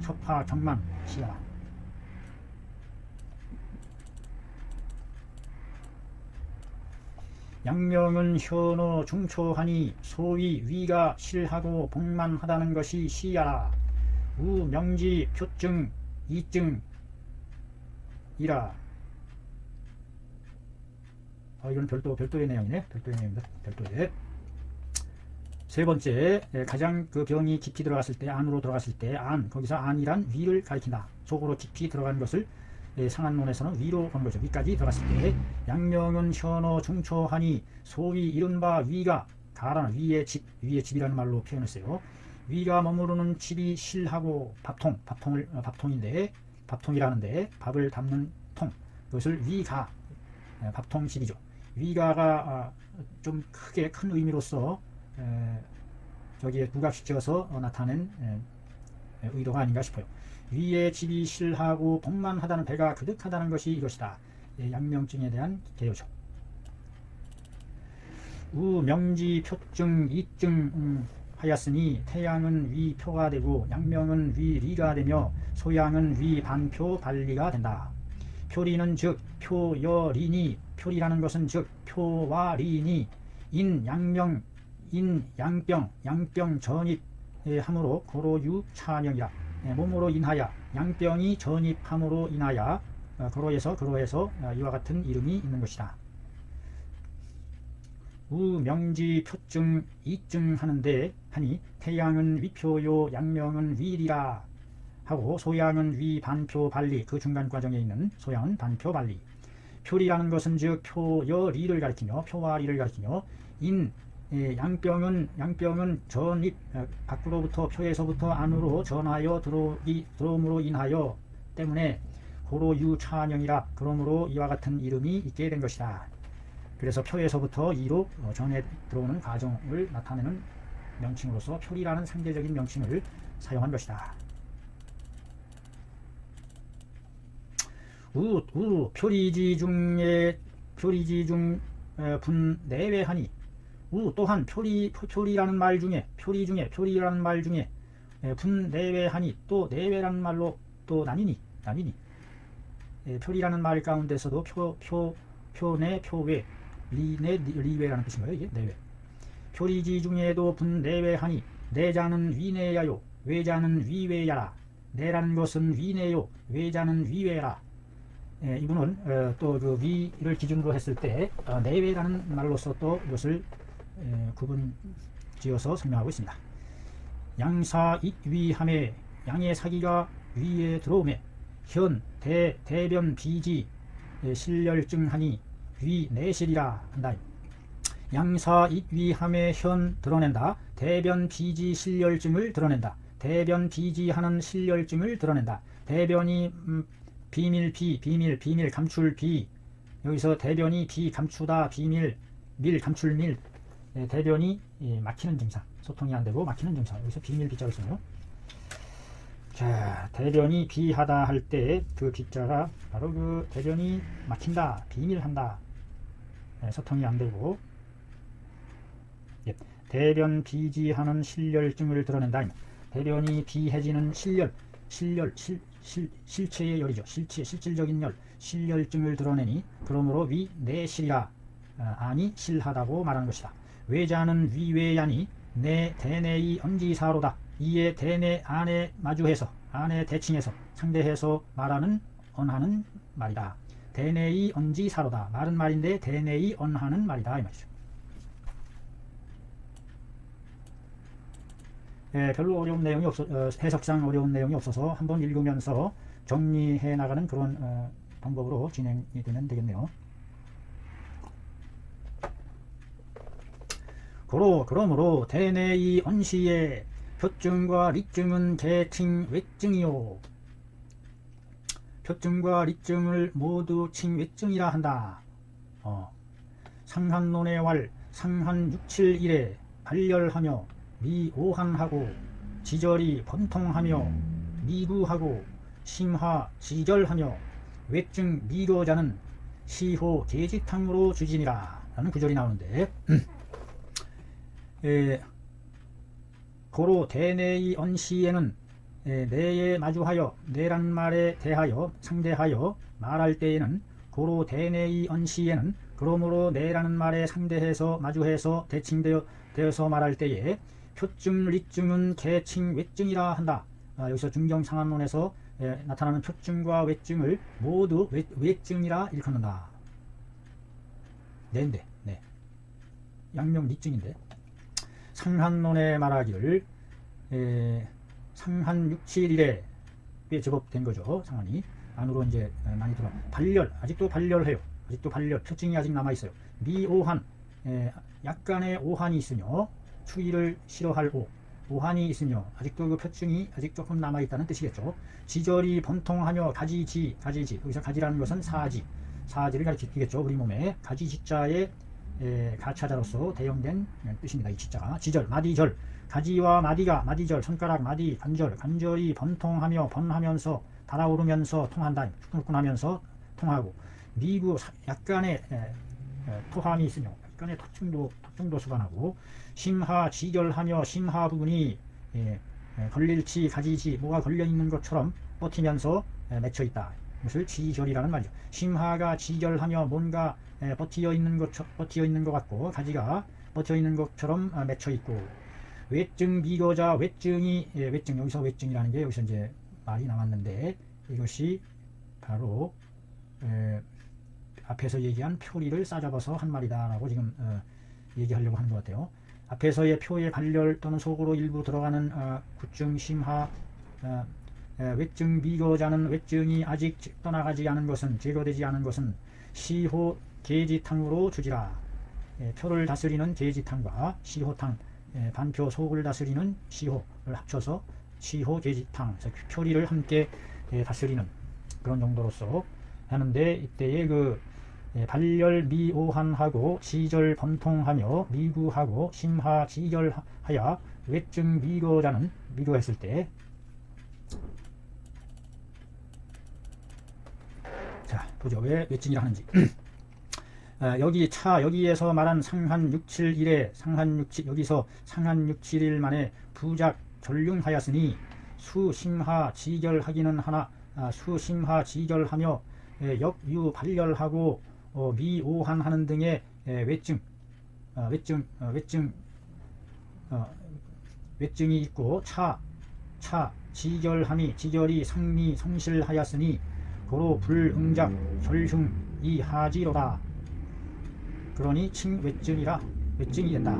혀파 경만 시야. 양명은 현어 중초하니 소위 위가 실하고 복만하다는 것이 시야라. 우 명지 표증 이증이라. 이건 별도의 내용이네. 별도의 내용입니다. 별도의. 세 번째, 가장 그 병이 깊이 들어갔을 때, 안으로 들어갔을 때, 거기서 안이란 위를 가리킨다. 속으로 깊이 들어간 것을 상한론에서는 위로 본 거죠. 위까지 들어갔을 때, 양명은 현어 중초하니 소위 이른바 위가 가라는 위의 집이라는 말로 표현했어요. 위가 머무르는 집이 실하고 밥통인데, 밥통이라는데 밥을 담는 통, 그것을 위가, 밥통집이죠. 위가가 좀 크게 큰 의미로서 저기에 부각시켜서 나타낸 의도가 아닌가 싶어요. 위에 집이 실하고 복만하다는 배가 그득하다는 것이 이것이다. 양명증에 대한 개요죠. 우 명지 표증 이증 하였으니 태양은 위 표가 되고 양명은 위 리가 되며 소양은 위 반표 발리가 된다. 표리는 즉 표여리니 표리라는 것은 즉 표와 리니 인 양명 인 양병 양병 전입함으로 고로유 차명이라. 몸으로 인하여 양병이 전입함으로 인하여 그로해서 이와 같은 이름이 있는 것이다. 우명지 표증 이증하는데 하니 태양은 위표요 양명은 위리라 하고 소양은 위 반표 발리 그 중간 과정에 있는 소양은 반표 발리. 표리라는 것은 즉 표여 리를 가리키며 표와 리를 가리키며 인 양병은 전입 밖으로부터 표에서부터 안으로 전하여 들어옴으로 인하여 때문에 고로 유차명이라. 그러므로 이와 같은 이름이 있게 된 것이다. 그래서 표에서부터 이로 전해 들어오는 과정을 나타내는 명칭으로서 표리라는 상대적인 명칭을 사용한 것이다. 표리지 중 분 내외하니 또한 표리라는 말 중에 표리라는 말 중에 분 내외하니 또 내외라는 말로 또 나뉘니 표리라는 말 가운데서도 표내 표외 리내 리외라는 뜻인 거예요. 이게 내외. 표리지 중에도 분 내외하니 내자는 위내야요 외자는 위외야라. 내라는 것은 위내요 외자는 위외라. 이분은 또 그 위를 기준으로 했을 때 내외라는 말로서 또 이것을 구분 지어서 설명하고 있습니다. 양사 입위함에 양의 사기가 위에 들어오매 현 대변 비지 실열증하니 위 내실이라 한다. 양사 입위함에 현 드러낸다. 대변 비지 실열증을 드러낸다. 대변 비지하는 실열증을 드러낸다. 대변이 비밀 감출 비 여기서 대변이 비 감추다 비밀 밀 감출 밀 대변이 막히는 증상 소통이 안 되고 막히는 증상 여기서 비밀 비자를 쓰네요. 자 대변이 비하다 할 때 그 비자가 바로 그 대변이 막힌다 비밀한다 소통이 안 되고 대변 비지하는 실열증을 드러낸다. 대변이 비해지는 실체의 열이죠. 실질적인 열, 실열증을 드러내니 그러므로 위 내실이라 아니 실하다고 말하는 것이다. 외자는 위외야니 내 대내의 언지사로다. 이에 대내 안에 마주해서 안에 대칭해서 상대해서 말하는 언하는 말이다. 대내의 언지사로다. 말은 말인데 대내의 언하는 말이다 이 말이죠. 별로 어려운 내용이 해석상 어려운 내용이 없어서 한번 읽으면서 정리해 나가는 그런 방법으로 진행이 되면 되겠네요. 그러므로 대내의 언시의 표증과 리증은 개칭 외증이요. 표증과 리증을 모두 칭 외증이라 한다. 상한론의 왈 상한 671에 발열하며 미오한하고 지절이 번통하며 미구하고 심화 지절하며 외증 미로자는 시호 계지탕으로 주진이라 라는 구절이 나오는데 고로 대내의 언시에는 내에 마주하여 내란 말에 대하여 상대하여 말할 때에는 고로 대내의 언시에는 그러므로 내라는 말에 상대해서 마주해서 대칭되어서 말할 때에 표증 리증은 개칭 외증이라 한다. 여기서 중경상한론에서 나타나는 표증과 외증을 모두 외증이라 일컫는다. 네인데 양명 리증인데 상한론에 말하기를 상한 671에 제법된 거죠. 상한이 안으로 이제 많이 들어 발열 아직도 발열해요. 아직도 발열 표증이 아직 남아 있어요. 미오한 약간의 오한이 있으며 추위를 싫어할 오한이 있으며 아직도 그 표증이 아직 조금 남아 있다는 뜻이겠죠. 지절이 번통하며 가지지 여기서 가지라는 것은 사지를 가리키겠죠. 우리 몸에 가지 지자의 가차자로서 대용된 뜻입니다. 이 지자가 지절 마디절 가지와 마디절 손가락 마디 관절이 번통하며 번하면서 달아오르면서 통한다. 후끈후끈하면서 통하고 미구 약간의 토함이 있으며 약간의 특징도 수반하고 심하 지결하며 심하 부분이 걸릴지 가지지 뭐가 걸려있는 것처럼 버티면서 맺혀있다. 이것을 지결이라는 말이죠. 심하가 지결하며 뭔가 버티어 있는 것 같고 가지가 버티어 있는 것처럼 맺혀있고 외증 미거자 외증이 외증 여기서 외증이라는 게 여기서 이제 말이 나왔는데 이것이 바로 앞에서 얘기한 표리를 싸잡아서 한 말이다라고 지금 얘기하려고 하는 것 같아요. 앞에서의 표의 발열 또는 속으로 일부 들어가는 구증 심하 외증 미거자는 외증이 아직 떠나가지 않은 것은 제거되지 않은 것은 시호 계지탕으로 주지라. 표를 다스리는 계지탕과 시호탕 반표 속을 다스리는 시호를 합쳐서 시호 계지탕 표리를 함께 다스리는 그런 정도로서 하는데 이때에 그 발열 미오한하고 지절 번통하며 미구하고 심하 지결하여 외증 미거자는 미거했을 때 자 보죠. 왜 외증이라 하는지 여기에서 말한 상한 671에 상한 67 여기서 상한 671 만에 부작 전륜하였으니 수심하 지결하기는 하나 수심하 지결하며 역유 발열하고 미오한하는 등의 외증이 있고 차 지결이 상미 성실하였으니 고로 불응작 절흉 이하지로다. 그러니 칭 외증이 된다.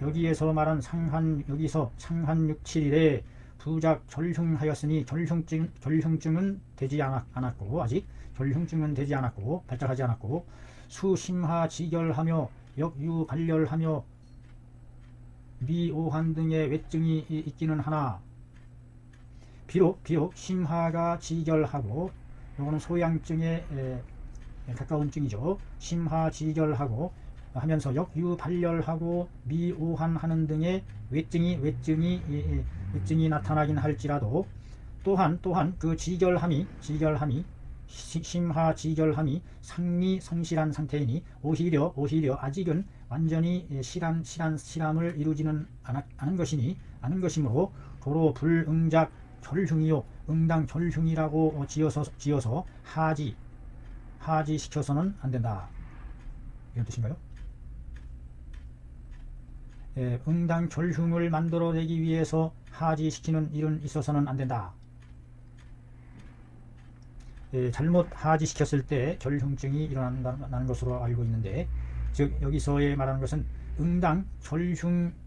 여기에서 말한 여기서 상한 671에 부작 절흉하였으니 절흉증은 되지 않았고 아직 절흉증은 되지 않았고 발작하지 않았고 수심하 지결하며 역유 발열하며 미오한 등의 외증이 있기는 하나 비록 심하가 지결하고 요거는 소양증에 가까운 증이죠. 심하 지결하고 하면서 역유 발열하고 미오한 하는 등의 외증이 나타나긴 할지라도 또한 그 지결함이 심하 지결함이 상미 성실한 상태이니 오히려 아직은 완전히 실함을 이루지는 않은 것이므로 도로 불응작 절흉이요 응당 절흉이라고 지어서 하지 시켜서는 안 된다. 이런 뜻인가요? 응당 절흉을 만들어내기 위해서 하지시키는 일은 있어서는 안 된다. 잘못 하지시켰을 때 절흉증이 일어난다는 것으로 알고 있는데 즉 여기서의 말하는 것은 응당 절흉증을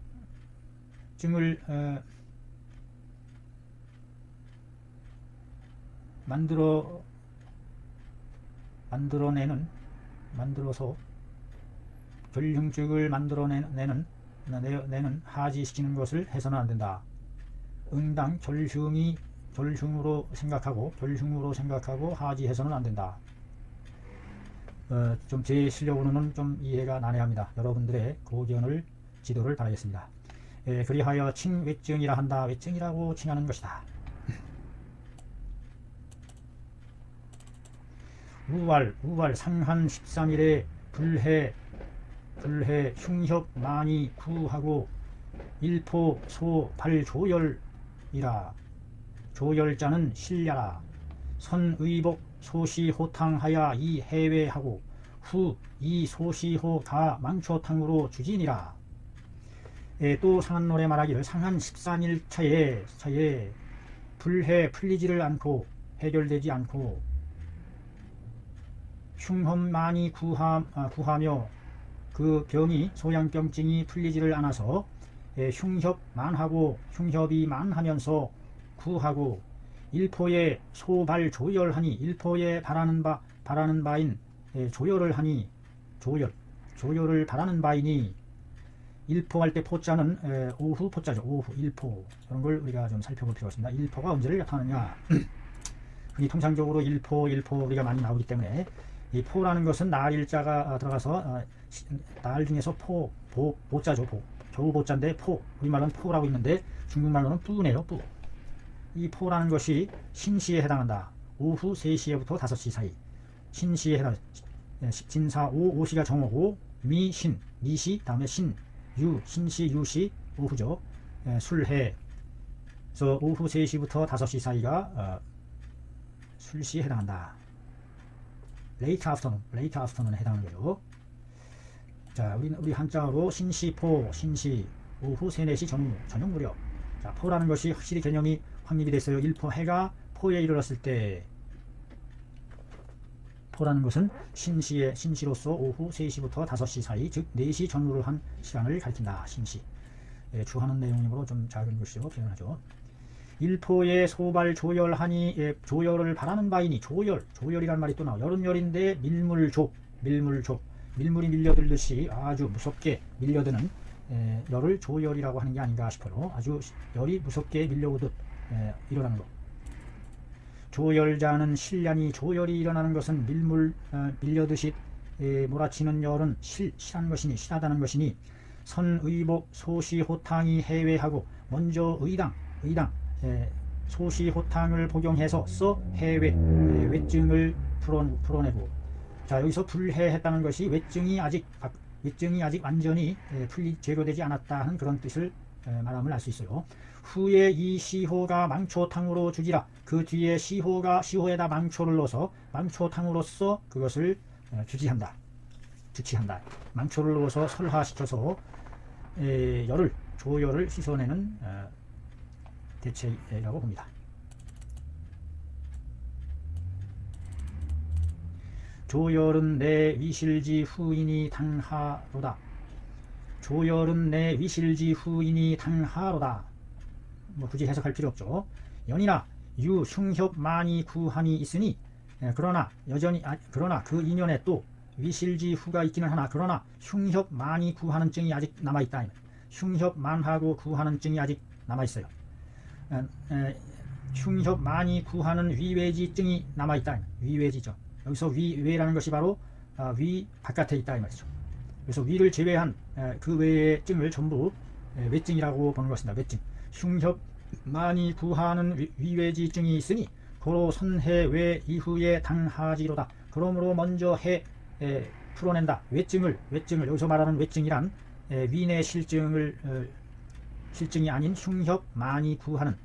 만들어서 절흉증을 만들어내는 하지시키는 것을 해서는 안 된다. 응당 절흉으로 생각하고 하지해서는 안 된다. 좀 제 실력으로는 좀 이해가 난해합니다. 여러분들의 고견을 지도를 바라겠습니다. 그리하여 칭외증이라 한다. 외증이라고 칭하는 것이다. 우왈 상한 13일에 불해 흉협 많이 구하고 일포 소 발조열이라. 조열자는 실야라. 선의복 소시호탕하야 이 해외하고 후 이 소시호 가 망초탕으로 주진이라. 또 상한노래 말하기를 상한 13일 차에 불해 풀리지를 않고 해결되지 않고 흉험 많이 구하며 그 병이 소양병증이 풀리지를 않아서 흉협이 만하면서 구하고 일포에 소발조열하니 일포에 바라는 바인 조열을 하니 조열을 바라는 바이니 일포할 때 포자는 오후 포자죠. 오후 일포 이런 걸 우리가 좀 살펴볼 필요가 있습니다. 일포가 언제를 나타나느냐 흔히 통상적으로 일포 우리가 많이 나오기 때문에 이 포라는 것은 날 일자가 들어가서 날 중에서 보자죠. 겨우보자인데 우리말로는 포라고 있는데 중국말로는 뿌네요. 이 포라는 것이 신시에 해당한다. 오후 3시에부터 5시 사이 신시에 해당. 진사 오시가 정오고 미신 미시 다음에 신 유 신시 유시 오후죠. 술해 그래서 오후 3시부터 5시 사이가 술시에 해당한다. 레이트 아프터눈에 해당하는 거죠. 자, 우리 한자어로 신시포 신시 오후 3, 4시 저녁 무렵. 자, 포라는 것이 확실히 개념이 확립이 됐어요. 일포 해가 포에 이르렀을 때. 포라는 것은 신시로서 오후 3시부터 5시 사이, 즉 4시 전후를 한 시간을 가리킨다. 신시. 주하는 내용이므로 좀 작은 글씨로 표현하죠. 일포에 소발 조열하니 조열을 바라는 바이니 조열이란 말이 또 나와. 여름열인데 밀물조 밀물이 밀려들듯이 아주 무섭게 밀려드는 열을 조열이라고 하는 게 아닌가 싶어요. 아주 열이 무섭게 밀려오듯 일어나는 것. 조열자는 실량이 조열이 일어나는 것은 밀물 밀려듯이 몰아치는 열은 실한 것이니 실하다는 것이니 선의복 소시호탕이 해외하고 먼저 의당 소시호탕을 복용해서 써 해외 외증을 풀어내고. 자, 여기서 불해했다는 것이 외증이 아직 완전히 제거되지 않았다 하는 그런 뜻을 말함을 알 수 있어요. 후에 이 시호가 망초탕으로 주지라. 그 뒤에 시호에다 망초를 넣어서 망초탕으로서 그것을 주치한다. 망초를 넣어서 설화시켜서 조열을 씻어내는 대체라고 봅니다. 조열은 내 위실지 후인이 당하로다. 조열은 내 위실지 후인이 당하로다. 뭐 굳이 해석할 필요 없죠. 연이나 유 흉협 많이 구한이 있으니 그러나 그 인연에 또 위실지 후가 있기는 하나 그러나 흉협 많이 구하는 증이 아직 남아있다. 흉협 만하고 구하는 증이 아직 남아있어요. 흉협 많이 구하는 위외지 증이 남아있다. 위외지죠. 여기서 위외라는 것이 바로 위 바깥에 있다 이 말이죠. 그래서 위를 제외한 그 외의 증을 전부 외증이라고 보는 것입니다. 외증. 흉협 많이 구하는 위외지 증이 있으니 고로 선해 외 이후에 당하지로다. 그러므로 먼저 풀어낸다. 외증을 여기서 말하는 외증이란 위내 실증이 아닌 흉협 많이 구하는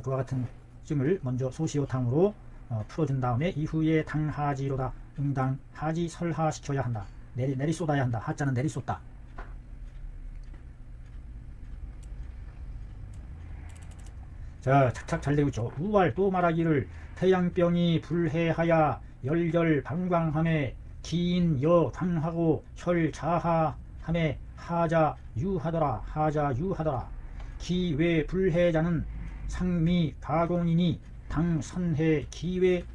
그와 같은 증을 먼저 소시오탕으로 풀어준 다음에 이후에 당하지로다. 응당하지 설하시켜야 한다. 내리쏟아야 한다. 하자는 내리쏟다. 자, 착착 잘 되고 있죠. 우왈 또 말하기를 태양병이 불해하야 열결 방광함에 기인 여 강하고 혈 자하함에 하자 유하더라. 기외 불해자는 상미 가공이니 당선해 기회러라.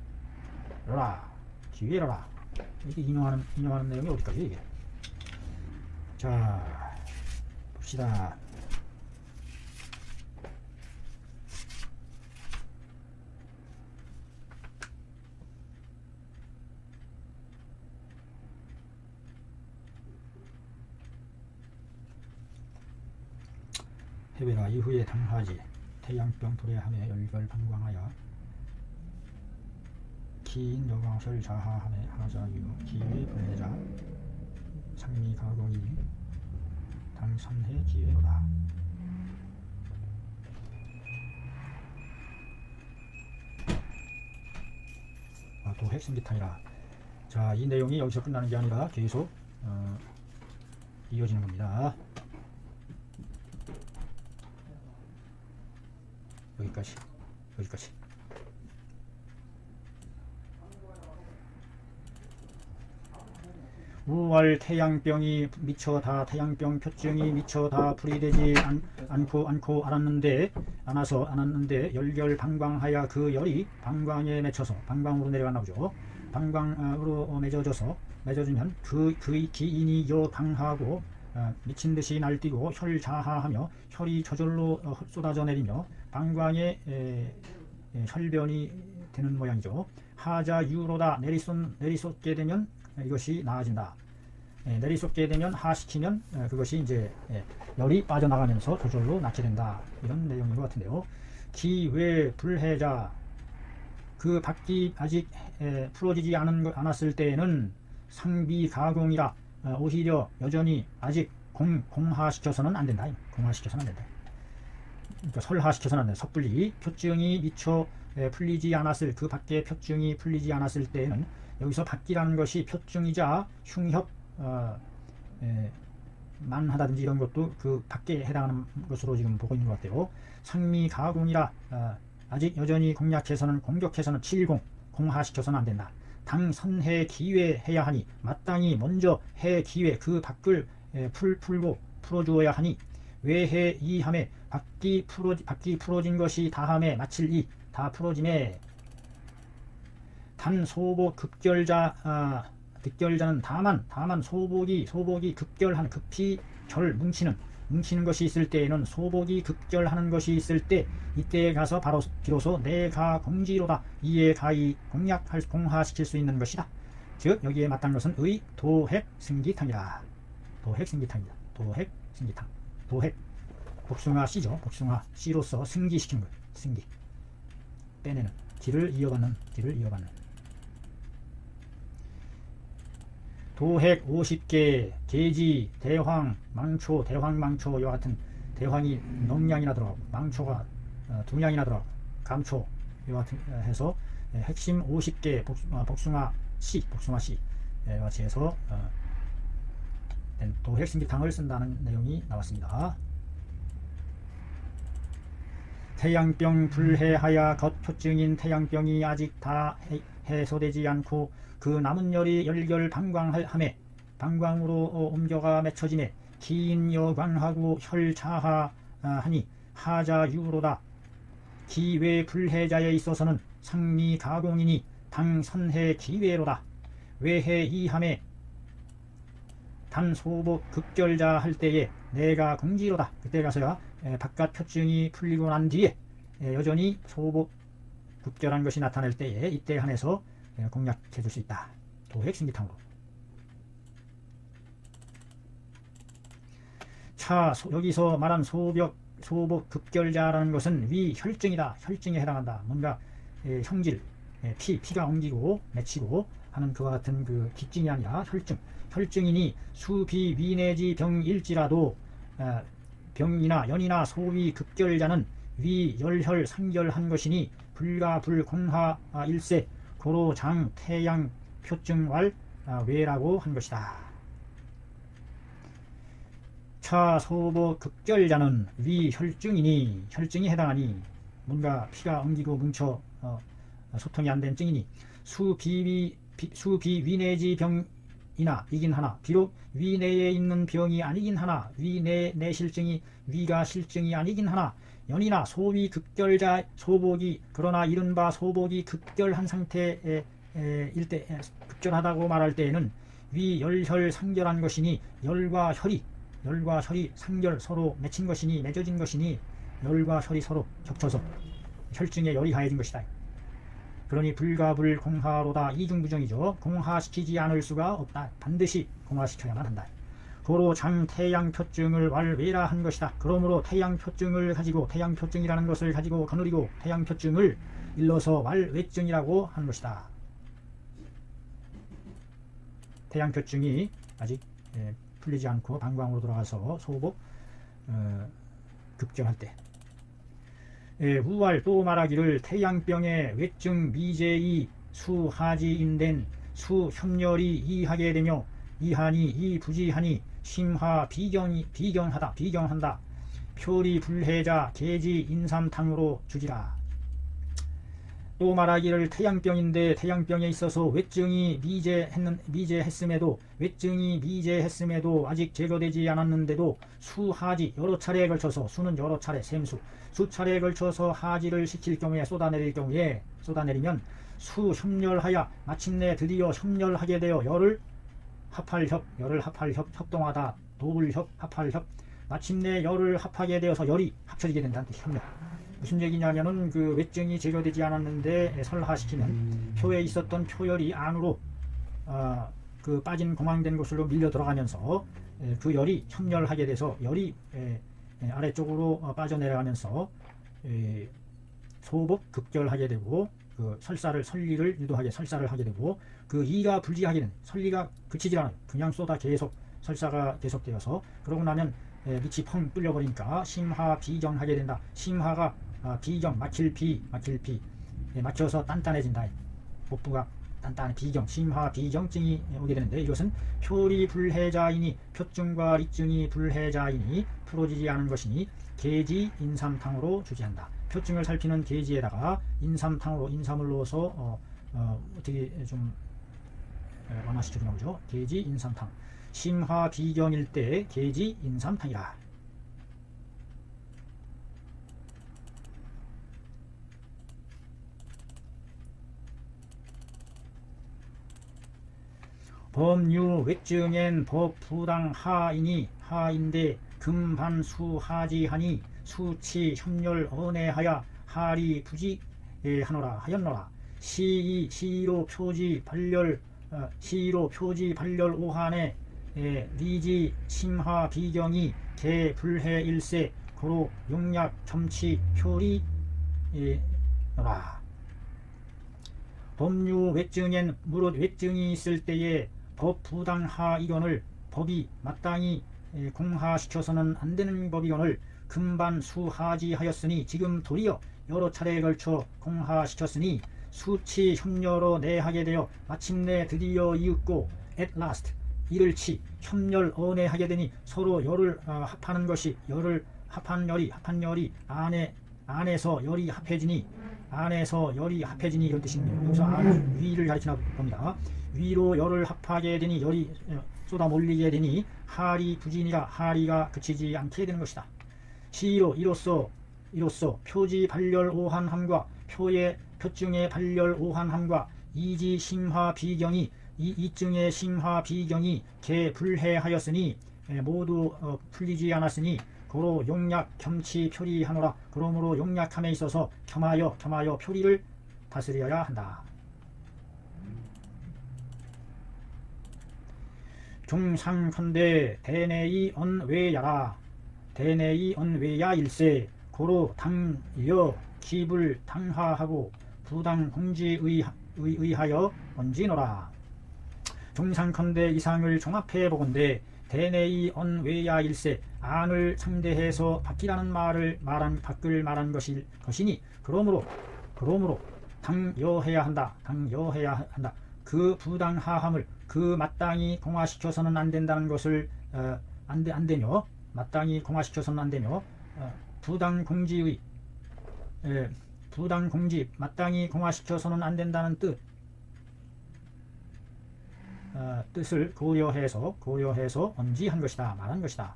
이렇게 인용하는 내용이 어디까지 이게. 자, 봅시다. 해외라 이후에 당하지 태양병 불해함에 열결 방광하여 기인 여광설 자하함에 하자유 기회 불해자 상미 가공이 당선해 기회로다. 또 핵심 기타이라. 자, 이 내용이 여기서 끝나는 게 아니라 계속 이어지는 겁니다. 여기까지. 우월 태양병이 미처 다 태양병 표증이 미처 다 풀이되지 않았는데 열결 방광하여 그 열이 방광에 맺혀서 방광으로 내려갔나 보죠. 방광으로 맺어주면 그 기인이 여 방하고 미친듯이 날뛰고 혈 자하하며 혈이 저절로 쏟아져 내리며 방광에 혈변이 되는 모양이죠. 하자 유로다. 내리쏟게 되면 이것이 나아진다. 내리쏟게 되면 하시키면 그것이 이제 열이 빠져나가면서 저절로 낫게 된다. 이런 내용인 것 같은데요. 기외 불해자 그 밖이 아직 풀어지지 않았을 때에는 상비 가공이라 오히려 여전히 아직 공하시켜서는 안 된다. 공하시켜서는 안 된다. 그러니까 설하시켜서는 안 된다. 섣불리 표증이 미처 풀리지 않았을, 그 밖에 표증이 풀리지 않았을 때에는 여기서 밖이라는 것이 표증이자 흉협 만하다든지 이런 것도 그 밖에 해당하는 것으로 지금 보고 있는 것 같아요. 상미 가공이라 아직 여전히 공격해서는 7공 공하시켜서는 안 된다. 당 선해 기회해야 하니 마땅히 먼저 해 기회 그 밖을 풀고 풀어주어야 하니 외해 이함에 밖이 풀어진 것이 다함에 마칠 이 다 풀어짐에 단 소복 득결자는 다만 소복이 급결한 급히 결 뭉치는 것이 있을 때에는 소복이 급결하는 것이 있을 때 이때에 가서 비로소 내가 공지로다 이에 가히 공하시킬 수 있는 것이다. 즉 여기에 마땅한 것은 의 도핵 승기탕이다. 도핵 승기탕. 도핵 복숭아 씨죠. 복숭아 씨로서 승기시키는 것. 승기 빼내는 길을 이어받는 도핵 50개 계지 대황 망초 이와 같은 대황이 넘량이나 들어가고 망초가 2량이나 들어가고 감초 이와 같은 해서 핵심 50개 복숭아 씨 같이 해서 도핵 승기탕을 쓴다는 내용이 나왔습니다. 태양병 불해하야 겉표증인 태양병이 아직 다 해소되지 않고 그 남은 열이 열결 방광으로 옮겨가 맺혀지네 긴 여광하고 혈자하하니 하자유로다. 기외 불해자에 있어서는 상미 가공이니 당선해 기외로다. 외해 이함에 단소복 급결자 할 때에 내가 공지로다. 그때 가서야 바깥 표증이 풀리고 난 뒤에 여전히 소복 급결한 것이 나타날 때에 이때 한해서 공략해 줄 수 있다. 도핵 승기탕으로. 여기서 말한 소복 급결자라는 것은 위 혈증이다. 혈증에 해당한다. 뭔가 형질, 피가 옮기고 맺히고 하는 그와 같은 그 기증이 아니라 혈증이니 수비 위내지 병일지라도 병이나 연이나 소위 급결자는 위 열혈 상결한 것이니 불가 불공하 일세 고로 장 태양 표증왈 외라고 한 것이다. 소복 급결자는 위 혈증이니 혈증이 해당하니 뭔가 피가 엉기고 뭉쳐 소통이 안 된 증이니 수비위내지 병이나 이긴 하나 비록 위내에 있는 병이 아니긴 하나 위내 실증이 위가 실증이 아니긴 하나 연이나 소위 급결자 소복이 그러나 이른바 소복이 급결한 상태일 때 급결하다고 말할 때에는 위 열혈 상결한 것이니 열과 혈이 상결 서로 맺힌 것이니 맺어진 것이니 열과 혈이 서로 겹쳐서 혈증에 열이 가해진 것이다. 그러니 불가불 공하로다. 이중부정이죠. 공하시키지 않을 수가 없다. 반드시 공하시켜야만 한다. 고로 장 태양 표증을 왈외라 한 것이다. 그러므로 태양 표증을 가지고 태양 표증이라는 것을 가지고 거느리고 태양 표증을 일러서 왈외증이라고 한 것이다. 태양 표증이 아직 풀리지 않고 방광으로 돌아가서 소복 급증할 때 우왈 또 말하기를 태양병의 외증 미제이 수하지인된 수협렬이 이하게 되며 이하니 이부지하니 심화 비경한다. 표리 불해자 계지 인삼탕으로 주지라. 또 말하기를 태양병인데 태양병에 있어서 외증이 미제했음에도 아직 제거되지 않았는데도 수하지 여러 차례에 걸쳐서 수는 여러 차례 셈수 수차례에 걸쳐서 하지를 시킬 경우에 쏟아내리면 수협렬하여 마침내 드디어 협렬하게 되어 열을 합할협 협동하다 도불협 합할협 마침내 열을 합하게 되어서 열이 합쳐지게 된다는 뜻이 협렬. 무슨 얘기냐면은 그 외증이 제거되지 않았는데 설하시키면 표에 있었던 표열이 안으로 그 빠진 공황된 곳으로 밀려 들어가면서 그 열이 협렬하게 돼서 열이 아래쪽으로 빠져내려가면서 소복 급결하게 되고 그 그 설리를 유도하게 설사를 하게 되고 그 이가 불지하게 되는 설리가 그치질 않아요. 그냥 쏟아 계속 설사가 계속되어서 그러고 나면 밑이 펑 뚫려버리니까 심화 비정하게 된다. 심화가 비정 막힐 비 막혀서 단단해진다. 복부가 단단한 비경 심화 비경증이 오게 되는데 이것은 표리 불해자이니 표증과 리증이 불해자이니 풀어지지 않은 것이니 계지 인삼탕으로 주지한다. 표증을 살피는 계지에다가 인삼탕으로 인삼을 넣어서 어떻게 좀 완화시켜주나 보죠. 계지 인삼탕 심화 비경일 때 계지 인삼탕이라. 법유 외증엔 법부당 하이니 하인데 금반수하지하니 수치 협렬 언해하야 하리 부지하노라 하였노라. 시이 시로 표지 발열 시로 표지 발열 오한에 리지 심화 비경이 개 불해 일세 고로 용약 점치 표리 노라. 법유 외증엔 무릇 외증이 있을 때에 법부당하 이견을 법이 마땅히 공하시켜서는 안되는 법이견을 금반수하지 하였으니 지금 도리어 여러 차례에 걸쳐 공하시켰으니 수치 협렬로 내하게 되어 마침내 드디어 이윽고 at last 이를치 협렬 언해하게 되니 서로 열을 합하는 것이 열을 합한 열이 안에서 열이 합해지니 안에서 열이 합해지니 이런 뜻입니다. 여기서 안 위를 가리키나 봅니다. 위로 열을 합하게 되니 열이 쏟아 몰리게 되니 하리 부진이라 하리가 그치지 않게 되는 것이다. 시로 이로써 표지 발열 오한함과 표증의 발열 오한함과 이지 심화 비경이 이증의 심화 비경이 개 불해하였으니 모두 풀리지 않았으니 고로 용약 겸치 표리하노라. 그러므로 용약함에 있어서 겸하여 표리를 다스려야 한다. 중상컨대 대내이 언외야라. 대내이 언외야 일세 고로 당여 기불 당하하고 부당 공지의 의하여 언지노라. 중상컨대 이상을 종합해 보건대 대내이 언외야 일세 안을 상대해서 밖이라는 밖을 말한 것이니 그러므로 당여해야 한다. 그 부당하함을 그 마땅히 공화시켜서는 안 된다는 것을 안 되며 마땅히 공화시켜서는 안 되며 부당공지 마땅히 공화시켜서는 안 된다는 뜻을 고려해서 언지한 것이다. 말한 것이다.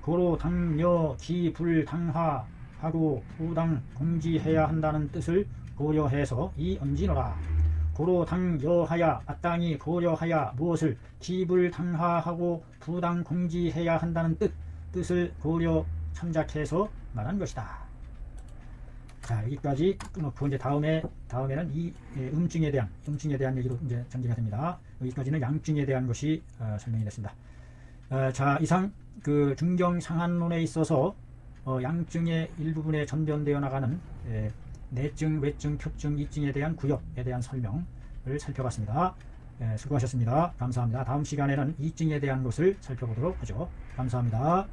고로 당여 기불당하하고 부당 공지해야 한다는 뜻을 고려해서 이 언지노라. 고로 당여하야 마땅히 고려하야 무엇을 기불당하하고 부당 공지해야 한다는 뜻을 고려 참작해서 말한 것이다. 자, 여기까지 끊고 이제 다음에는 이 음증에 대한 얘기로 이제 전개가 됩니다. 여기까지는 양증에 대한 것이 설명이 됐습니다. 자, 이상 그 중경 상한론에 있어서 양증의 일부분에 전변되어 나가는 내증, 외증, 표증, 이증에 대한 구역에 대한 설명을 살펴봤습니다. 수고하셨습니다. 감사합니다. 다음 시간에는 이증에 대한 것을 살펴보도록 하죠. 감사합니다.